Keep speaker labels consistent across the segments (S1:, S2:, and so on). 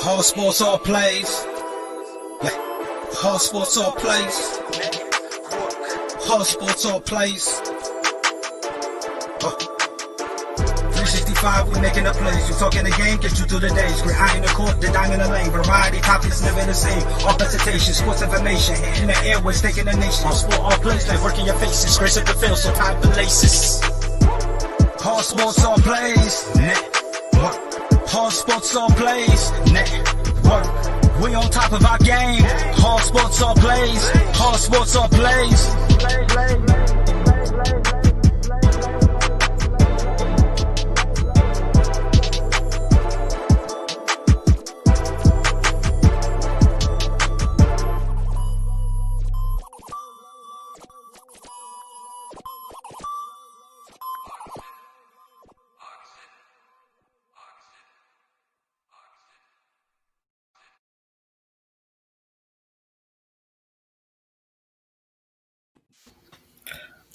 S1: All sports, all plays. Yeah. All sports, all plays. All sports, all plays. 365, we making the plays. You talking the game, get you through the days. Great eye in the court, the dime in the lane. Variety, topics never the same. All presentation, sports information. In the airways, taking the nation. All sport, all plays, like working your faces. Grace at the field, so tie the laces. All sports, all plays. Network. All sports, all plays. Network. We on top of our game. All sports, all plays. All sports, all plays.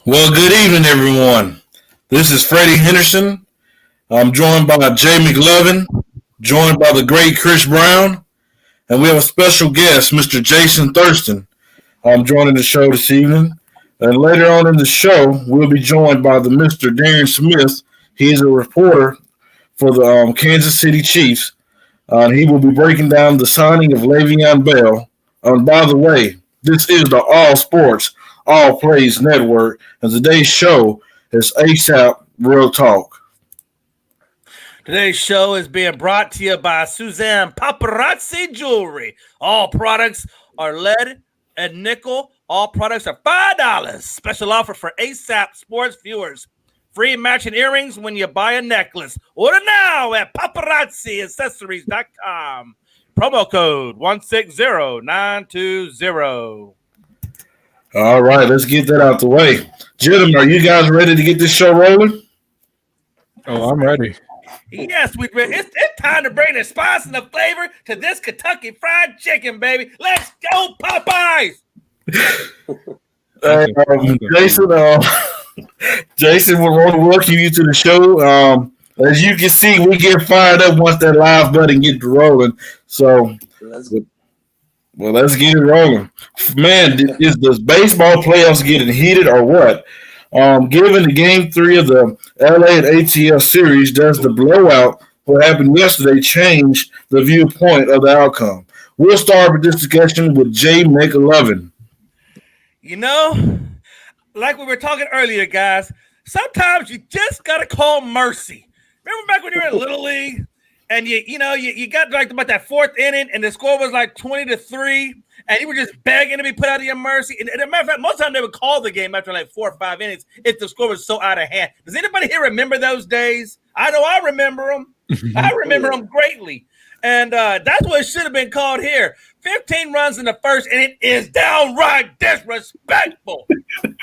S2: Well, good evening, everyone. This is Freddie Henderson. I'm joined by Jay McLovin, joined by the great Chris Brown, and we have a special guest, Mr. Jason Thurston. I'm joining the show this evening. And later on in the show, we'll be joined by the Mr. Darren Smith. He is a reporter for the Kansas City Chiefs. He will be breaking down the signing of Le'Veon Bell. By the way, this is the All Sports, All Plays Network, and today's show is ASAP Real Talk.
S3: Today's show is being brought to you by Suzanne Paparazzi Jewelry. All products are lead and nickel. All products are $5. Special offer for ASAP Sports viewers. Free matching earrings when you buy a necklace. Order now at paparazziaccessories.com. Promo code 160920.
S2: All right, let's get that out the way. Gentlemen, are you guys ready to get this show rolling?
S4: Oh, I'm ready.
S3: Yes, it's time to bring the spice and the flavor to this Kentucky Fried Chicken, baby. Let's go, Popeyes!
S2: Jason, we want to welcome you to the show. As you can see, we get fired up once that live button gets rolling. So, let's get it rolling. Man, is the baseball playoffs getting heated or what? Given the game 3 of the LA and ATL series, does the blowout, what happened yesterday, change the viewpoint of the outcome? We'll start with this discussion with Jay McLovin.
S3: You know, like we were talking earlier, guys, sometimes you just got to call mercy. Remember back when you were in Little League and you got like about that 4th inning and the score was like 20-3 and you were just begging to be put out of your mercy. And as a matter of fact, most of the time they would call the game after like 4 or 5 innings if the score was so out of hand. Does anybody here remember those days? I know I remember them. I remember them greatly. And that's what it should have been called here. 15 runs in the first, and it is downright disrespectful to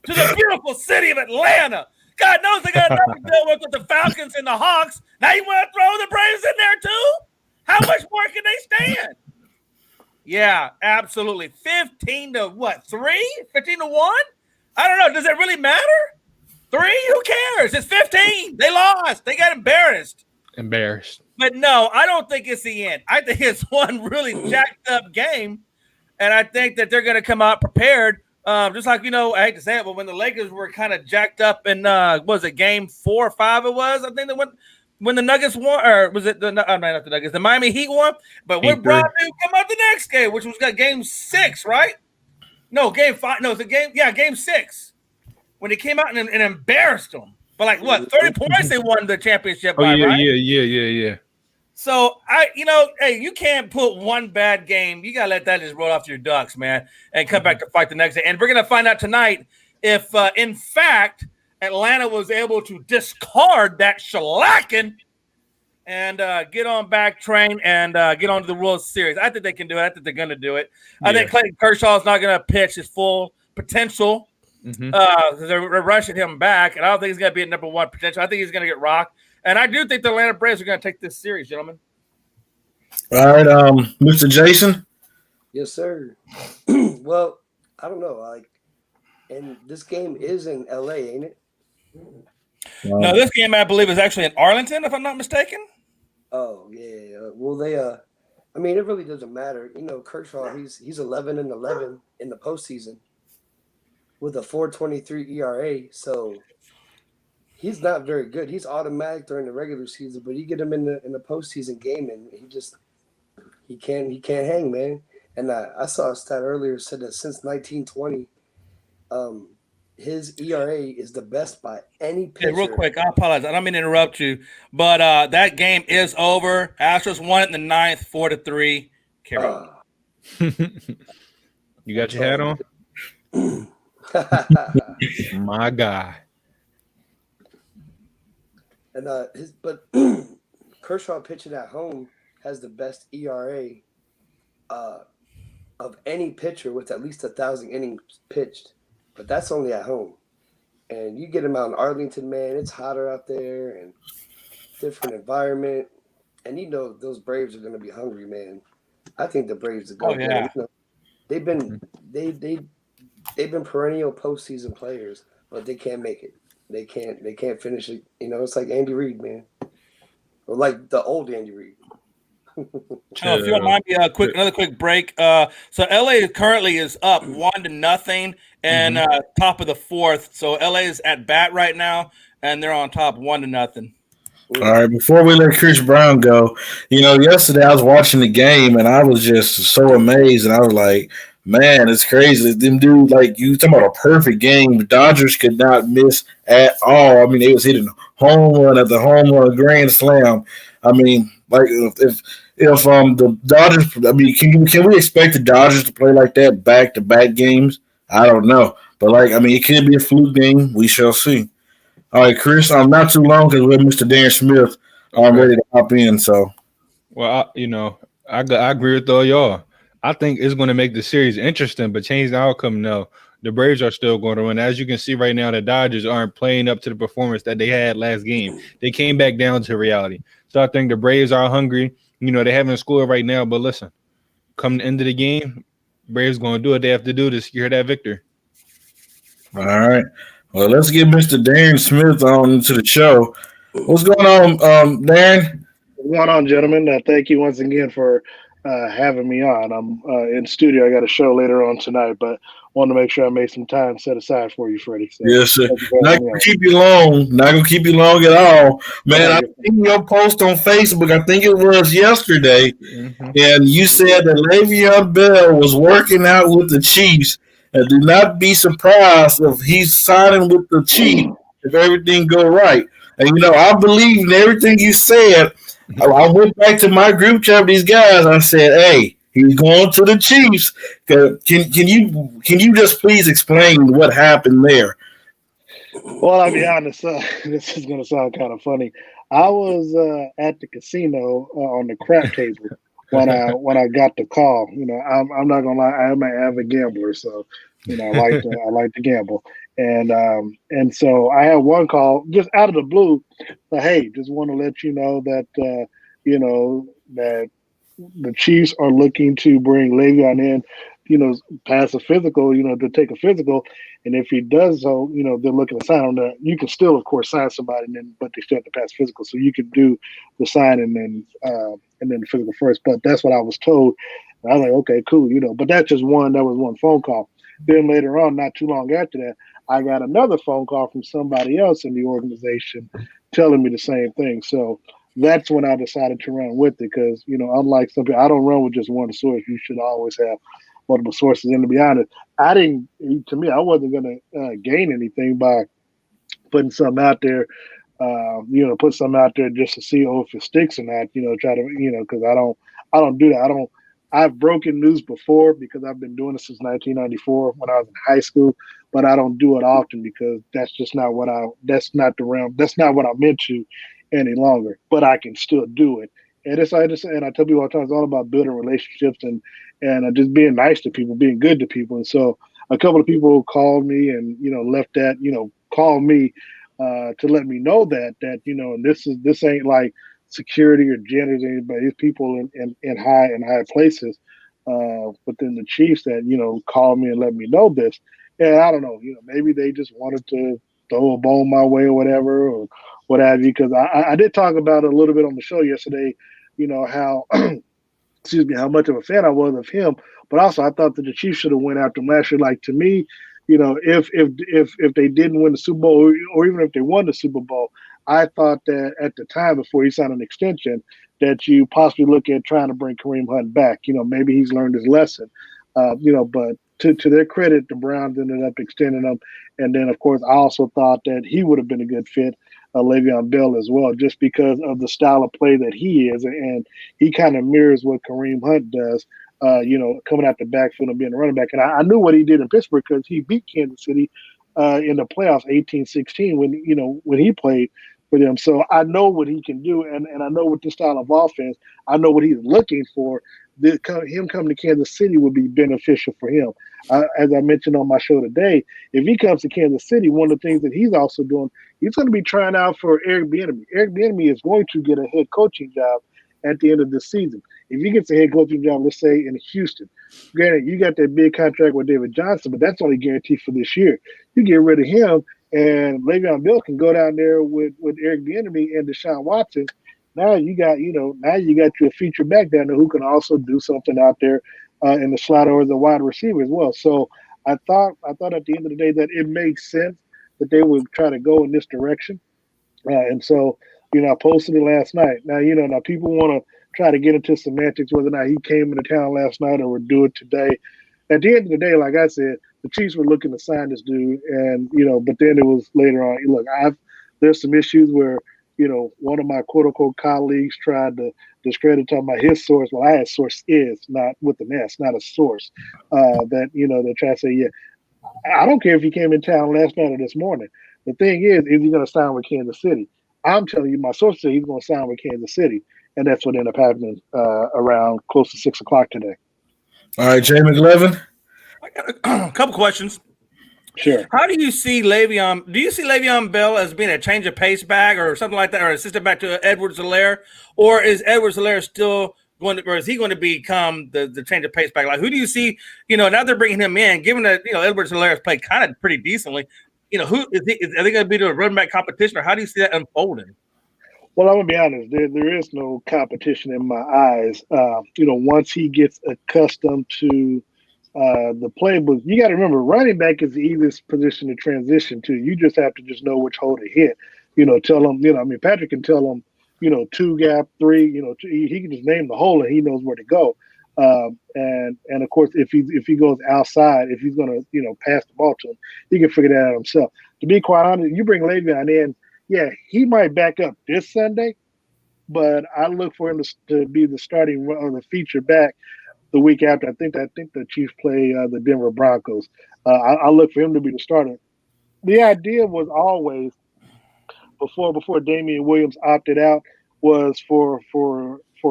S3: the beautiful city of Atlanta. God knows they got nothing to deal with the Falcons and the Hawks. Now you want to throw the Braves in there too? How much more can they stand? Yeah, absolutely. 15 to what? 3? 15 to 1? I don't know. Does it really matter? 3? Who cares? It's 15. They lost. They got embarrassed. But no, I don't think it's the end. I think it's one really jacked up game. And I think that they're going to come out prepared. Just like, I hate to say it, but when the Lakers were kind of jacked up in, was it game 4 or 5 it was? I think that when the Nuggets won, or was it not the Nuggets, the Miami Heat won? But when Brown knew come out the next game, which was game 6, right? No, game 5. No, it's game 6. When they came out and embarrassed them. But like what, 30 points they won the championship by, right?
S4: Yeah.
S3: So hey, you can't put one bad game. You gotta let that just roll off your ducks, man, and come back to fight the next day. And we're gonna find out tonight if, in fact, Atlanta was able to discard that shellacking and get on back train and get on to the World Series. I think they can do it. I think they're gonna do it. I think Clayton Kershaw is not gonna pitch his full potential. They're rushing him back, and I don't think he's going to be at number 1 potential. I think he's going to get rocked, and I do think the Atlanta Braves are going to take this series, gentlemen.
S2: All right, Mr. Jason.
S5: Yes, sir. Well, I don't know, and this game is in LA, ain't it?
S3: No, this game I believe is actually in Arlington, if I'm not mistaken.
S5: Oh yeah. Well, I mean, it really doesn't matter. Kershaw, he's 11-11 in the postseason with a 4.23 ERA. So he's not very good. He's automatic during the regular season, but you get him in the postseason game, and he can't hang, man. And I saw a stat earlier said that since 1920, his ERA is the best by any
S3: Hey,
S5: pitcher.
S3: real quick, I apologize. I don't mean to interrupt you, but that game is over. Astros won it in the ninth, 4-3. Carry on.
S4: You got your hat on? My guy.
S5: And Kershaw pitching at home has the best ERA of any pitcher with at least 1,000 innings pitched, but that's only at home. And you get him out in Arlington, man, it's hotter out there and different environment. And those Braves are going to be hungry, man. I think the Braves are going.
S3: Oh, yeah.
S5: They've been perennial postseason players, but they can't make it. They can't finish it. It's like Andy Reid, man, or like the old Andy Reid.
S3: If you don't mind me, another quick break. So LA currently is up 1-0 and top of the fourth. So LA is at bat right now, and they're on top 1-0.
S2: All right, before we let Chris Brown go, yesterday I was watching the game and I was just so amazed, and I was like, man, it's crazy. Them dudes, like, you talking about a perfect game. The Dodgers could not miss at all. I mean, they was hitting home run after home run, grand slam. I mean, like, if the Dodgers, I mean, can we expect the Dodgers to play like that back-to-back games? I don't know. But, like, I mean, it could be a fluke game. We shall see. All right, Chris, not too long because we have Mr. Darren Smith ready to hop in. So,
S4: well, I agree with all y'all. I think it's going to make the series interesting, but change the outcome. No, the Braves are still going to win. As you can see right now, the Dodgers aren't playing up to the performance that they had last game. They came back down to reality. So I think the Braves are hungry. They haven't scored right now, but listen, come the end of the game, Braves going to do what they have to do to secure that victory.
S2: All right. Well, let's get Mr. Darren Smith on to the show. What's going on, Darren?
S6: What's going on, gentlemen? Thank you once again for having me on. I'm in studio. I got a show later on tonight, but wanted to make sure I made some time set aside for you, Freddie. So
S2: yes, sir. Not gonna keep you long. Not gonna keep you long at all, man. I seen your post on Facebook. I think it was yesterday, and you said that Le'Veon Bell was working out with the Chiefs. And do not be surprised if he's signing with the Chiefs if everything go right. And I believe in everything you said. I went back to my group chat with these guys. I said, "Hey, he's going to the Chiefs." Can you just please explain what happened there?
S6: Well, I'll be honest. This is going to sound kind of funny. I was at the casino on the crap table when I got the call. I'm not gonna lie, I am an avid gambler, so I like to gamble. And so I had one call just out of the blue. Hey, just want to let you know that that the Chiefs are looking to bring Le'Veon in, pass a physical, to take a physical. And if he does so, they're looking to sign on that. You can still, of course, sign somebody, but they still have to pass physical. So you can do the sign and then the physical first. But that's what I was told. And I was like, okay, cool, But that was one phone call. Then later on, not too long after that, I got another phone call from somebody else in the organization telling me the same thing. So that's when I decided to run with it because, unlike some people, I don't run with just one source. You should always have multiple sources. And to be honest, I wasn't going to gain anything by putting something out there, put something out there just to see if it sticks or not, try to, because I don't do that. I've broken news before because I've been doing it since 1994 when I was in high school, but I don't do it often because that's just not that's not the realm. That's not what I'm into any longer, but I can still do it. And I tell people all the time, it's all about building relationships and just being nice to people, being good to people. And so a couple of people called me and, called me to let me know that, and this ain't like security or janitors, but it's people in high places within the Chiefs that, called me and let me know this. And I don't know, maybe they just wanted to throw a bone my way or whatever, or what have you. Because I did talk about it a little bit on the show yesterday, how excuse me, how much of a fan I was of him. But also, I thought that the Chiefs should have went after him last year. Like, to me, if they didn't win the Super Bowl, or even if they won the Super Bowl, I thought that at the time before he signed an extension, that you possibly look at trying to bring Kareem Hunt back. Maybe he's learned his lesson. But to their credit, the Browns ended up extending him. And then, of course, I also thought that he would have been a good fit, Le'Veon Bell as well, just because of the style of play that he is. And he kind of mirrors what Kareem Hunt does, coming out the backfield and being a running back. And I knew what he did in Pittsburgh because he beat Kansas City in the playoffs 18-16 when he played for them. So I know what he can do, and I know what the style of offense, I know what he's looking for. Him coming to Kansas City would be beneficial for him. As I mentioned on my show today, if he comes to Kansas City, one of the things that he's also doing, he's going to be trying out for Eric Bieniemy. Eric Bieniemy is going to get a head coaching job at the end of this season. If he gets a head coaching job, let's say in Houston, granted, you got that big contract with David Johnson, but that's only guaranteed for this year. You get rid of him, and Le'Veon Bell can go down there with Eric Bieniemy and Deshaun Watson. Now you got you a feature back down there who can also do something out there in the slot or as a wide receiver as well. So I thought at the end of the day that it makes sense that they would try to go in this direction. And so, I posted it last night. Now, now people want to try to get into semantics, whether or not he came into town last night or would do it today. At the end of the day, like I said, the Chiefs were looking to sign this dude, and but then it was later on. Look, there's some issues where one of my quote unquote colleagues tried to discredit talking about his source. Well, I had source is not with an S, not a source. That they try to say, yeah, I don't care if he came in town last night or this morning. The thing is he going to sign with Kansas City? I'm telling you, my source said he's going to sign with Kansas City, and that's what ended up happening around close to 6 o'clock today.
S2: All right, Jay McLevin.
S3: I got a couple questions.
S6: Sure.
S3: How do you see Le'Veon? Do you see Le'Veon Bell as being a change of pace back or something like that, or assistant back to Edwards-Helaire, or is Edwards-Helaire still going to, or is he going to become the change of pace back? Like, who do you see? Now they're bringing him in, given that Edwards-Helaire has played kind of pretty decently. Who is he? Are they going to be the running back competition, or how do you see that unfolding?
S6: Well, I'm gonna be honest. There is no competition in my eyes. Once he gets accustomed to the playbook, you got to remember, running back is the easiest position to transition to. You just have to just know which hole to hit. Tell him. Patrick can tell him. 2 gap, 3. He can just name the hole and he knows where to go. And of course, if he goes outside, if he's gonna pass the ball to him, he can figure that out himself. To be quite honest, you bring Le'Veon in. Yeah, he might back up this Sunday, but I look for him to be the starting or the feature back the week after. I think the Chiefs play the Denver Broncos. I look for him to be the starter. The idea was always before Damian Williams opted out was for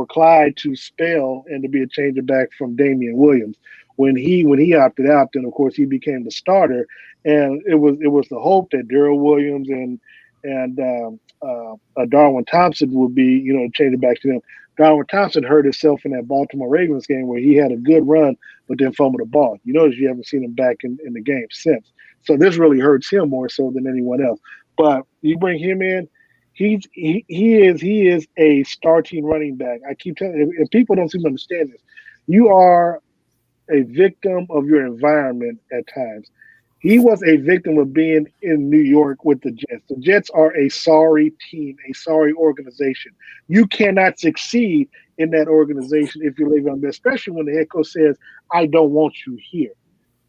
S6: Clyde to spell and to be a change of back from Damian Williams. When he opted out, then of course he became the starter, and it was the hope that Darrell Williams and Darwin Thompson would be, changing back to them. Darwin Thompson hurt himself in that Baltimore Ravens game where he had a good run, but then fumbled the ball. You notice you haven't seen him back in the game since. So this really hurts him more so than anyone else. But you bring him in, he is a starting running back. I keep telling you, if people don't seem to understand this, you are a victim of your environment at times. He was a victim of being in New York with the Jets. The Jets are a sorry team, a sorry organization. You cannot succeed in that organization if you live on there, especially when the head coach says, "I don't want you here."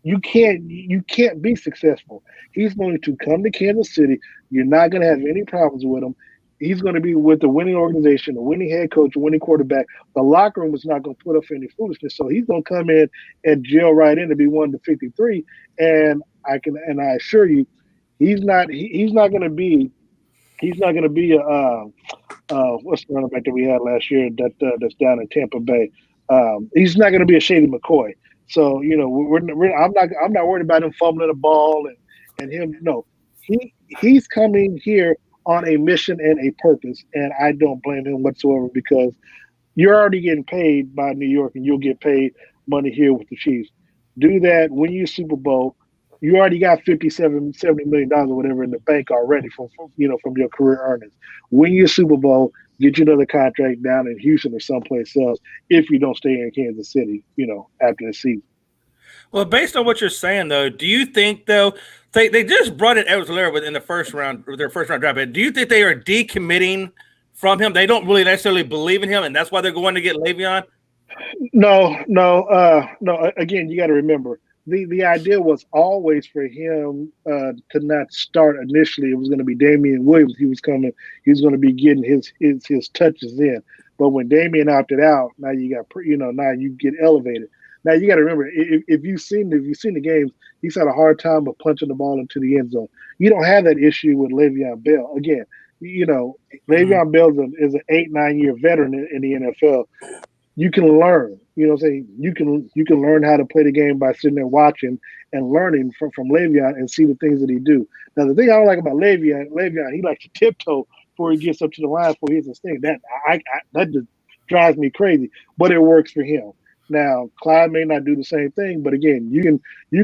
S6: You can't be successful. He's going to come to Kansas City. You're not going to have any problems with him. He's going to be with the winning organization, a winning head coach, a winning quarterback. The locker room is not going to put up any foolishness. So he's going to come in and gel right in to be 1 to 53. And I assure you, he's not going to be a what's the running back that we had last year that's down in Tampa Bay. He's not going to be a Shady McCoy. So I'm not worried about him fumbling the ball and him. No, he's coming here on a mission and a purpose, and I don't blame him whatsoever because you're already getting paid by New York, and you'll get paid money here with the Chiefs. Do that, win your Super Bowl. You already got $70 million or whatever in the bank already from your career earnings. Win your Super Bowl, get you another contract down in Houston or someplace else if you don't stay in Kansas City, after the season.
S3: Well, based on what you're saying, though, do you think though they just brought in Edwards-Helaire within the first round, or their first round draft pick? Do you think they are decommitting from him? They don't really necessarily believe in him, and that's why they're going to get Le'Veon?
S6: No. Again, you got to remember the idea was always for him to not start initially. It was going to be Damian Williams. He was going to be getting his touches in. But when Damian opted out, now you got now you get elevated. Now you got to remember, if you've seen the games, he's had a hard time of punching the ball into the end zone. You don't have that issue with Le'Veon Bell. Again, Le'Veon Bell is an 8-9 year veteran in the NFL. You can learn. You know what I'm saying? You can learn how to play the game by sitting there watching and learning from Le'Veon and see the things that he do. Now the thing I don't like about Le'Veon, he likes to tiptoe before he gets up to the line for his thing. That just drives me crazy. But it works for him. Now, Clyde may not do the same thing, but again, you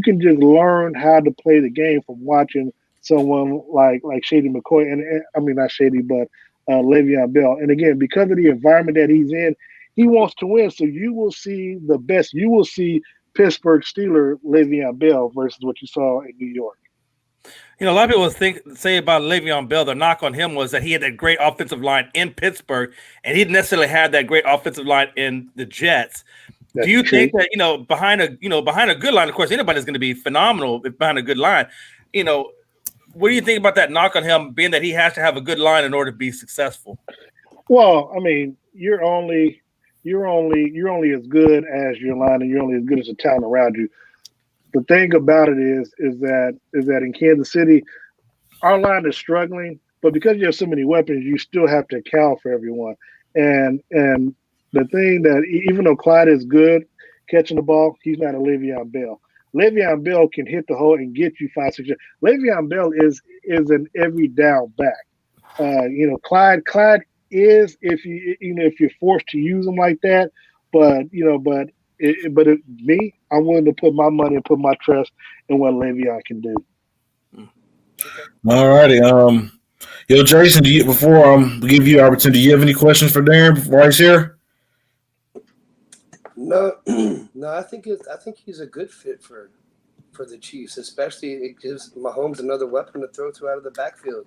S6: can just learn how to play the game from watching someone like Shady McCoy, and I mean not Shady, but Le'Veon Bell. And again, because of the environment that he's in, he wants to win. So you will see the best. You will see Pittsburgh Steeler Le'Veon Bell versus what you saw in New York.
S3: A lot of people say about Le'Veon Bell, the knock on him was that he had that great offensive line in Pittsburgh, and he didn't necessarily have that great offensive line in the Jets.
S6: That's
S3: do you
S6: true.
S3: think that behind a good line, of course, anybody's going to be phenomenal behind a good line. What do you think about that knock on him, being that he has to have a good line in order to be successful?
S6: Well, I mean, you're only as good as your line, and you're only as good as the talent around you. The thing about it is that in Kansas City, our line is struggling, but because you have so many weapons, you still have to account for everyone. And the thing that even though Clyde is good catching the ball, he's not a Le'Veon Bell. Le'Veon Bell can hit the hole and get you 5-6 yards. Le'Veon Bell is an every down back. Clyde is if you're forced to use him like that, but me, I'm willing to put my money and put my trust in what Le'Veon can do.
S2: All righty. Jason, before we give you an opportunity, do you have any questions for Darren before he's here?
S5: No, I think he's a good fit for the Chiefs, especially it gives Mahomes another weapon to throw to out of the backfield.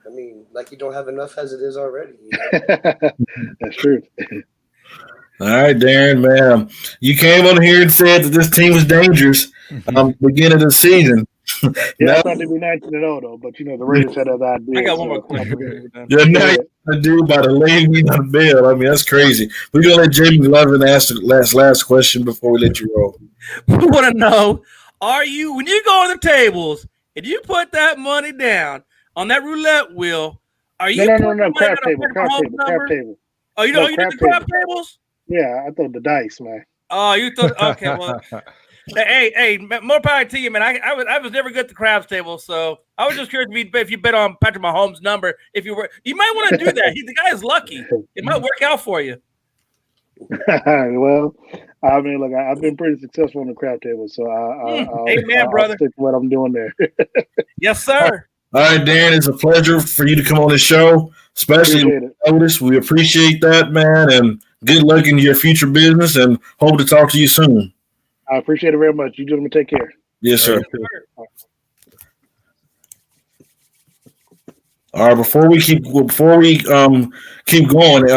S5: I mean, like you don't have enough as it is already.
S6: That's true.
S2: All right, Darren, man. You came on here and said that this team was dangerous beginning of the season.
S6: Yeah, I thought they'd be 19-0 though, but the Raiders had other ideas.
S3: I got one more question.
S2: You're not going to do by the Le'Veon Bell. I mean, that's crazy. We're going to let Jamie Lovin ask the last question before we let you roll.
S3: We want to know, when you go on the tables and you put that money down on that roulette wheel, are you
S6: No, crap table.
S3: Oh, you did the crap tables?
S6: Yeah, I thought the dice, man.
S3: Oh, you thought, okay, well. Hey, more power to you, man. I was never good at the craps table, so I was just curious if you bet on Patrick Mahomes' number. You might want to do that. The guy is lucky. It might work out for you.
S6: Well, I mean, look, I've been pretty successful on the crap table, so I'll
S3: brother.
S6: stick to what I'm doing there.
S3: Yes, sir.
S2: All right, Darren, it's a pleasure for you to come on the show, especially notice. We appreciate that, man, and good luck in your future business, and hope to talk to you soon.
S6: I appreciate it very much. You gentlemen take care.
S2: Yes, sir. All right. Before we keep going,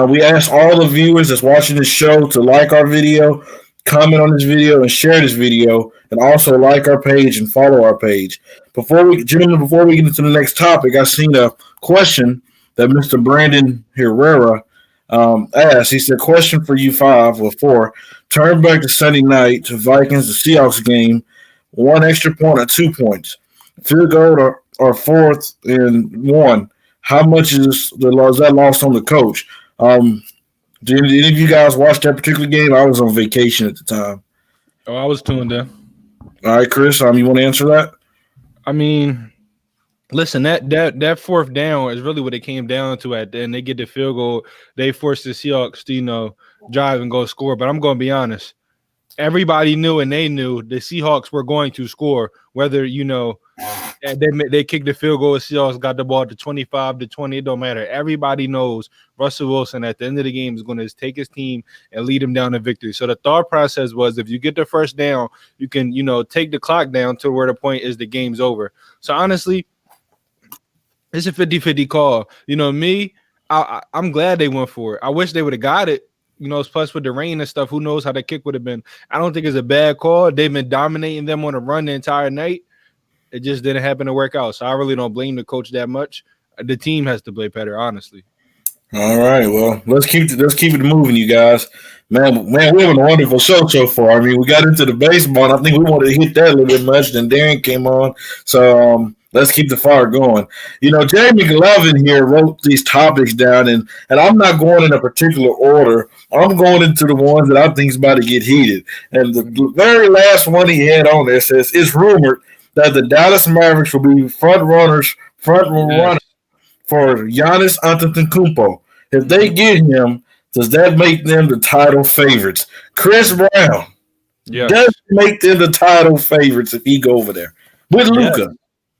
S2: we ask all the viewers that's watching this show to like our video, comment on this video, and share this video, and also like our page and follow our page. Before we get into the next topic, I seen a question that Mr. Brandon Herrera asked. He said, "Question for you 4. Turn back to Sunday night to Vikings, the Seahawks game. 1 extra point or 2 points. Field goal or 4th and 1. How much is that lost on the coach?" Did any of you guys watch that particular game? I was on vacation at the time.
S4: Oh, I was tuned in.
S2: All right, Chris, you want to answer that?
S4: I mean, listen, that 4th down is really what it came down to at the end. They get the field goal. They force the Seahawks to, drive and go score. But I'm going to be honest. Everybody knew and they knew the Seahawks were going to score, whether, And they kicked the field goal. Seahawks got the ball to 25-20. It don't matter. Everybody knows Russell Wilson at the end of the game is going to take his team and lead him down to victory. So the thought process was, if you get the first down, you can, take the clock down to where the point is the game's over. So honestly, it's a 50-50 call. I'm glad they went for it. I wish they would have got it. Plus with the rain and stuff, who knows how the kick would have been. I don't think it's a bad call. They've been dominating them on the run the entire night. It just didn't happen to work out. So I really don't blame the coach that much. The team has to play better, honestly.
S2: All right, well, let's keep it moving, you guys. Man, we're having a wonderful show so far. I mean, we got into the baseball, and I think we wanted to hit that a little bit much. Then Darren came on, so let's keep the fire going. Jay McLovin here wrote these topics down, and I'm not going in a particular order. I'm going into the ones that I think is about to get heated. And the very last one he had on there says, it's rumored that the Dallas Mavericks will be front runners for Giannis Antetokounmpo. If they get him, does that make them the title favorites? Chris Brown, does it make them the title favorites if he go over there with Luka?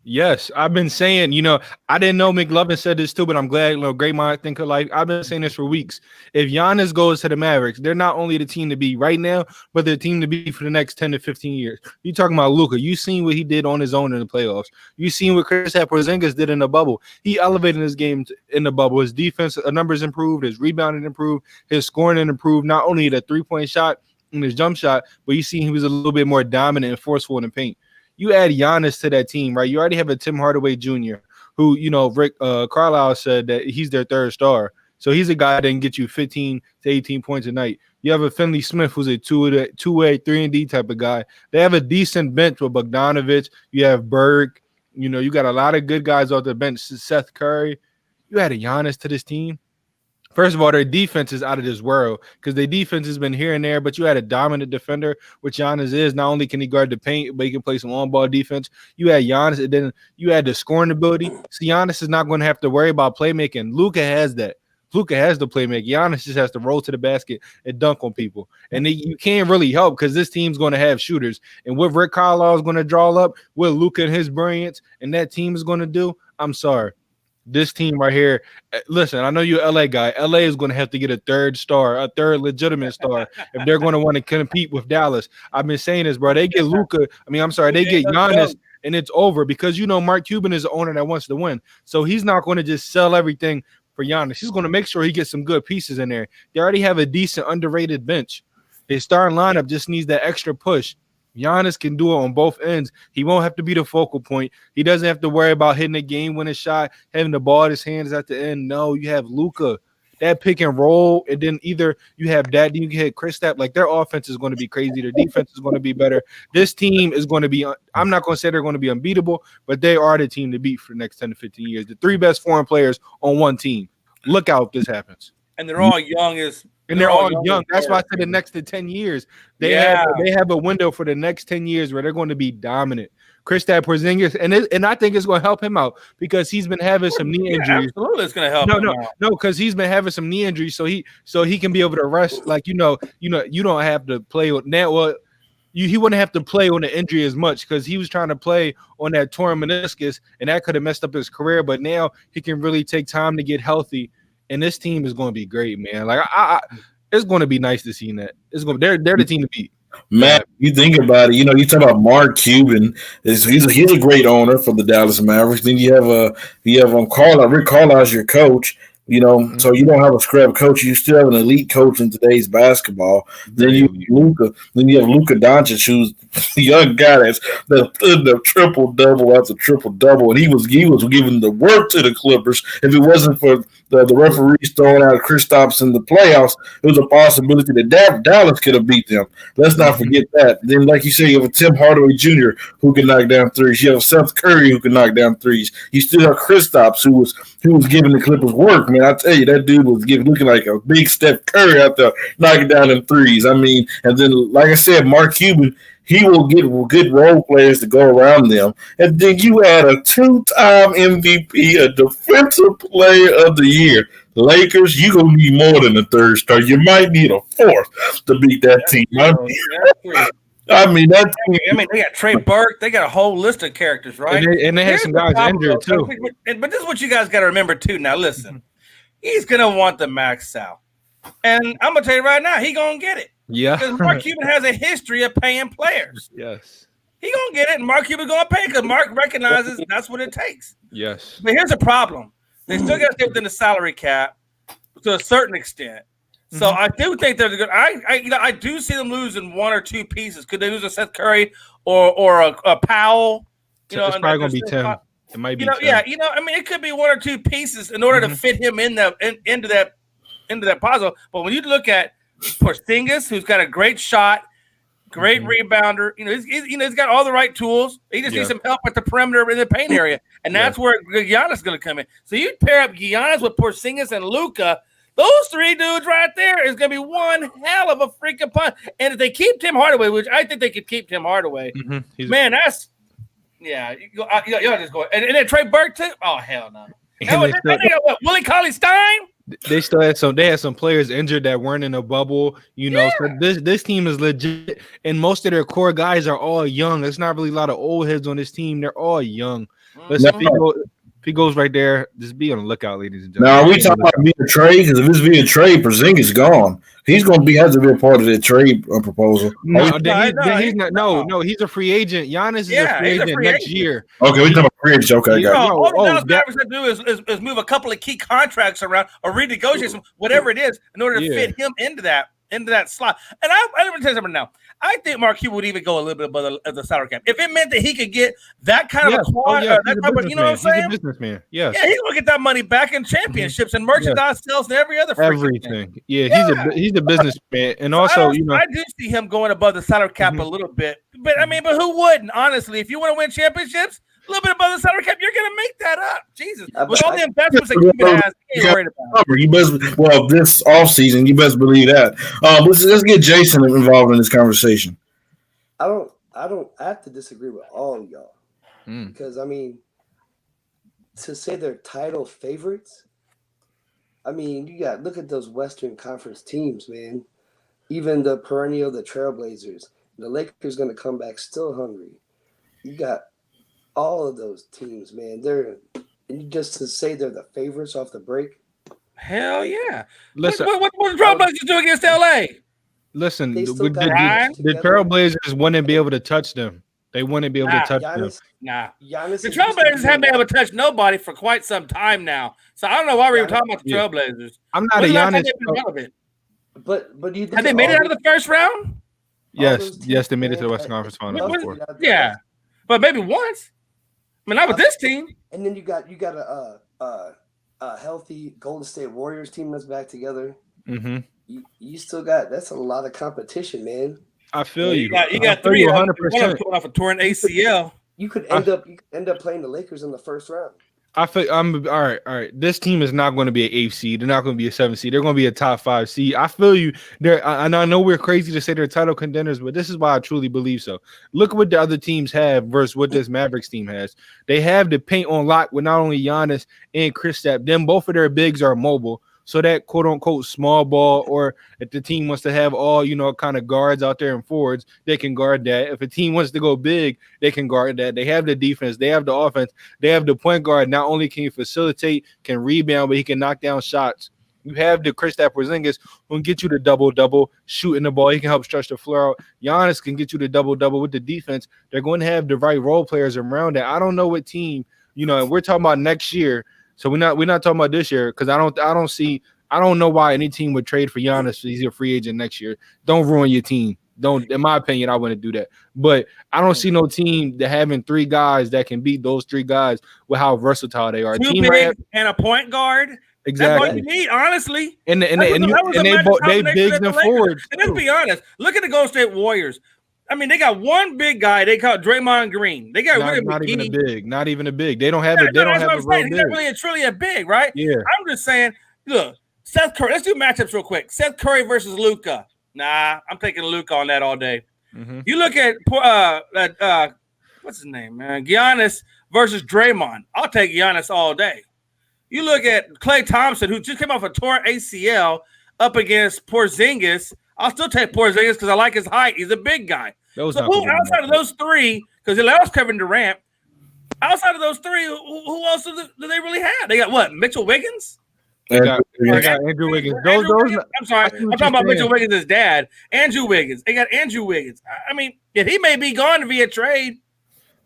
S4: Yes, I've been saying, I didn't know McLovin said this too, but I'm glad, great mind think alike. I've been saying this for weeks. If Giannis goes to the Mavericks, they're not only the team to be right now, but they're the team to be for the next 10 to 15 years. You talking about Luka. You seen what he did on his own in the playoffs. You seen what Kristaps Porzingis did in the bubble. He elevated his game in the bubble. His defense numbers improved. His rebounding improved. His scoring improved. Not only the 3-point shot and his jump shot, but you see he was a little bit more dominant and forceful in the paint. You add Giannis to that team, right? You already have a Tim Hardaway Jr., who, Rick Carlisle said that he's their third star. So he's a guy that can get you 15 to 18 points a night. You have a Finley Smith, who's a two-way, 3-and-D type of guy. They have a decent bench with Bogdanovich. You have Berg. You got a lot of good guys off the bench. Seth Curry. You add a Giannis to this team. First of all, their defense is out of this world because their defense has been here and there, but you had a dominant defender, which Giannis is. Not only can he guard the paint, but he can play some on-ball defense. You had Giannis, and then you had the scoring ability. So Giannis is not going to have to worry about playmaking. Luka has that. Luka has the playmaking. Giannis just has to roll to the basket and dunk on people. And you can't really help because this team's going to have shooters. And what Rick Carlisle is going to draw up, what Luka and his brilliance and that team is going to do, I'm sorry. This team right here, listen, I know you're an LA guy. LA is going to have to get a third legitimate star if they're going to want to compete with Dallas. I've been saying this, bro. They get Luka. They get Giannis, and it's over because, Mark Cuban is the owner that wants to win. So he's not going to just sell everything for Giannis. He's going to make sure he gets some good pieces in there. They already have a decent, underrated bench. His starting lineup just needs that extra push. Giannis can do it on both ends. He won't have to be the focal point. He doesn't have to worry about hitting a game-winning shot, having the ball in his hands at the end. No, you have Luka. That pick and roll, and then either you have that, then you can hit Kristaps. Like, their offense is going to be crazy. Their defense is going to be better. This team is going to be – I'm not going to say they're going to be unbeatable, but they are the team to beat for the next 10 to 15 years. The three best foreign players on one team. Look out if this happens.
S3: And they're all young
S4: they're all young. That's why I said the next to 10 years. They have a window for the next 10 years where they're going to be dominant. Kristaps Porzingis, and I think it's going to help him out because he's been having some knee injuries.
S3: Absolutely, it's going to help.
S4: No, because he's been having some knee injuries, so he can be able to rest. Like you don't have to play with that. Well, he wouldn't have to play on the injury as much because he was trying to play on that torn meniscus, and that could have messed up his career. But now he can really take time to get healthy. And this team is going to be great, man. Like it's going to be nice to see that. They're the team to beat.
S2: Matt, you think about it. You talk about Mark Cuban. He's a great owner for the Dallas Mavericks. Then you have Rick Carlisle's your coach. So you don't have a scrap coach. You still have an elite coach in today's basketball. Then you have Luka. Then you have Luka Doncic, who's the young guy that's the triple double after triple double, and he was giving the work to the Clippers. If it wasn't for the referees throwing out Kristaps in the playoffs, it was a possibility that Dallas could have beat them. Let's not forget that. Then, like you say, you have a Tim Hardaway Jr. who can knock down threes. You have Seth Curry who can knock down threes. You still have Kristaps who was giving the Clippers work. Man, I tell you, that dude was looking like a big Steph Curry out there knocking down them threes. And then, like I said, Mark Cuban, he will get good role players to go around them. And then you add a two-time MVP, a defensive player of the year. Lakers, you're going to need more than a third star. You might need a fourth to beat that team. I mean, that's
S3: they got Trey Burke. They got a whole list of characters, right?
S4: And they had some guys injured too.
S3: But this is what you guys got to remember too. Now, listen, he's gonna want the max out, and I'm gonna tell you right now, he gonna get it.
S4: Yeah,
S3: because Mark Cuban has a history of paying players.
S4: Yes,
S3: he gonna get it, and Mark Cuban's gonna pay because Mark recognizes that's what it takes.
S4: Yes,
S3: but here's the problem: they still got to stay within the salary cap to a certain extent. So I do think they're good. I do see them losing one or two pieces. Could they lose a Seth Curry or a Powell?
S4: It's probably gonna be Tim. It might be.
S3: Yeah. I mean, it could be one or two pieces in order to fit him into that puzzle. But when you look at Porzingis, who's got a great shot, great rebounder, he's got all the right tools. He just needs some help at the perimeter in the paint area, and that's where Giannis is going to come in. So you pair up Giannis with Porzingis and Luka. Those three dudes right there is going to be one hell of a freaking punch. And if they keep Tim Hardaway, which I think they could keep Tim Hardaway, man, that's y'all just go. And then Trey Burke too. Oh hell no. Willie Cauley-Stein.
S4: They still had some players injured that weren't in a bubble. So this team is legit, and most of their core guys are all young. There's not really a lot of old heads on this team. They're all young. If he goes right there, just be on the lookout, ladies and gentlemen.
S2: Now, are we talking about via trade? Because if it's via trade, Porzingis gone. He's going to have to be a part of the trade proposal.
S4: No, he's a free agent. Giannis is a free agent next year.
S2: Okay, we're talking about free agent. Okay,
S3: all the Dallas Mavericks have to do is move a couple of key contracts around or renegotiate some, whatever it is, in order to fit him into that slot. And I'm going to tell you something now. I think Mark Cuban would even go a little bit above the salary cap if it meant that he could get that kind of a quad. You know what I'm saying?
S4: He's a businessman. Yes.
S3: Yeah, he's gonna get that money back in championships and merchandise sales and every other
S4: everything. Thing. Yeah, he's a businessman, and also
S3: I do see him going above the salary cap a little bit. But but who wouldn't? Honestly, if you want to win championships, a little bit above the salary cap, you're gonna make that up. Jesus, with all the investments that Cuban has, he ain't worried about.
S2: This offseason, you best believe that. Let's get Jason involved in this conversation.
S5: I have to disagree with all of y'all because to say they're title favorites, look at those Western Conference teams, man. Even the Trailblazers, the Lakers going to come back still hungry. You got all of those teams, man. And just to say they're the favorites off the break.
S3: Hell yeah!
S4: Listen,
S3: what the Trailblazers do against LA?
S4: Listen, the Trailblazers wouldn't be able to touch them. They wouldn't be able to touch them.
S3: Nah. The Trailblazers haven't been able to touch nobody for quite some time now. So I don't know why we were talking about the Trailblazers.
S4: I'm not a Giannis.
S5: But do you think
S3: have they made it out of the first round?
S4: Yes, they made it to the Western Conference Finals before.
S3: Yeah, but maybe once. Not with this team.
S5: And then you got a healthy Golden State Warriors team that's back together.
S4: Mm-hmm.
S5: You still got that's a lot of competition, man.
S4: I feel you.
S3: You got 100% off a torn ACL.
S5: You could end up playing the Lakers in the first round.
S4: I feel I'm all right. This team is not going to be an 8th seed. They're not going to be a 7th seed. They're going to be a top 5 seed. I feel you. And I know we're crazy to say they're title contenders, but this is why I truly believe so. Look what the other teams have versus what this Mavericks team has. They have the paint on lock with not only Giannis and Kristaps. Then both of their bigs are mobile. So that quote unquote small ball, or if the team wants to have all, kind of guards out there and forwards, they can guard that. If a team wants to go big, they can guard that. They have the defense, they have the offense, they have the point guard. Not only can he facilitate, can rebound, but he can knock down shots. You have the Kristaps Porzingis who can get you the double-double, shooting the ball. He can help stretch the floor out. Giannis can get you the double-double with the defense. They're going to have the right role players around that. I don't know what team, and we're talking about next year. So we're not talking about this year because I don't know why any team would trade for Giannis. He's a free agent next year. Don't ruin your team. In my opinion, I wouldn't do that. But I don't see no team that having 3 guys that can beat those 3 guys with how versatile they are.
S3: 2 bigs and a point guard.
S4: Exactly.
S3: That's what you need, honestly.
S4: And they bigs and forwards.
S3: And let's be honest. Look at the Golden State Warriors. They got one big guy. They call Draymond Green. They got
S4: not even a big. Not even a big. They don't have it. They don't have a real big.
S3: He's not really truly a big, right?
S4: Yeah.
S3: I'm just saying. Look, Seth Curry. Let's do matchups real quick. Seth Curry versus Luka. Nah, I'm taking Luka on that all day.
S4: Mm-hmm.
S3: You look at what's his name, man? Giannis versus Draymond. I'll take Giannis all day. You look at Klay Thompson, who just came off a torn ACL, up against Porzingis. I'll still take Porzingis because I like his height. He's a big guy.
S4: Those
S3: So
S4: not
S3: who
S4: gonna be the
S3: outside of
S4: matchup.
S3: those three? Because it allows Kevin Durant. Outside of those three, who else do they really have? They got what? Mitchell Wiggins.
S4: They got
S2: Yeah.
S4: Andrew Wiggins.
S3: Andrew
S4: Those
S3: Wiggins? I'm sorry.
S4: I see
S3: I'm
S4: what
S3: talking about
S4: you're
S3: Mitchell
S4: saying.
S3: Wiggins' dad, Andrew Wiggins. They got Andrew Wiggins. I mean, yeah, he may be gone via trade.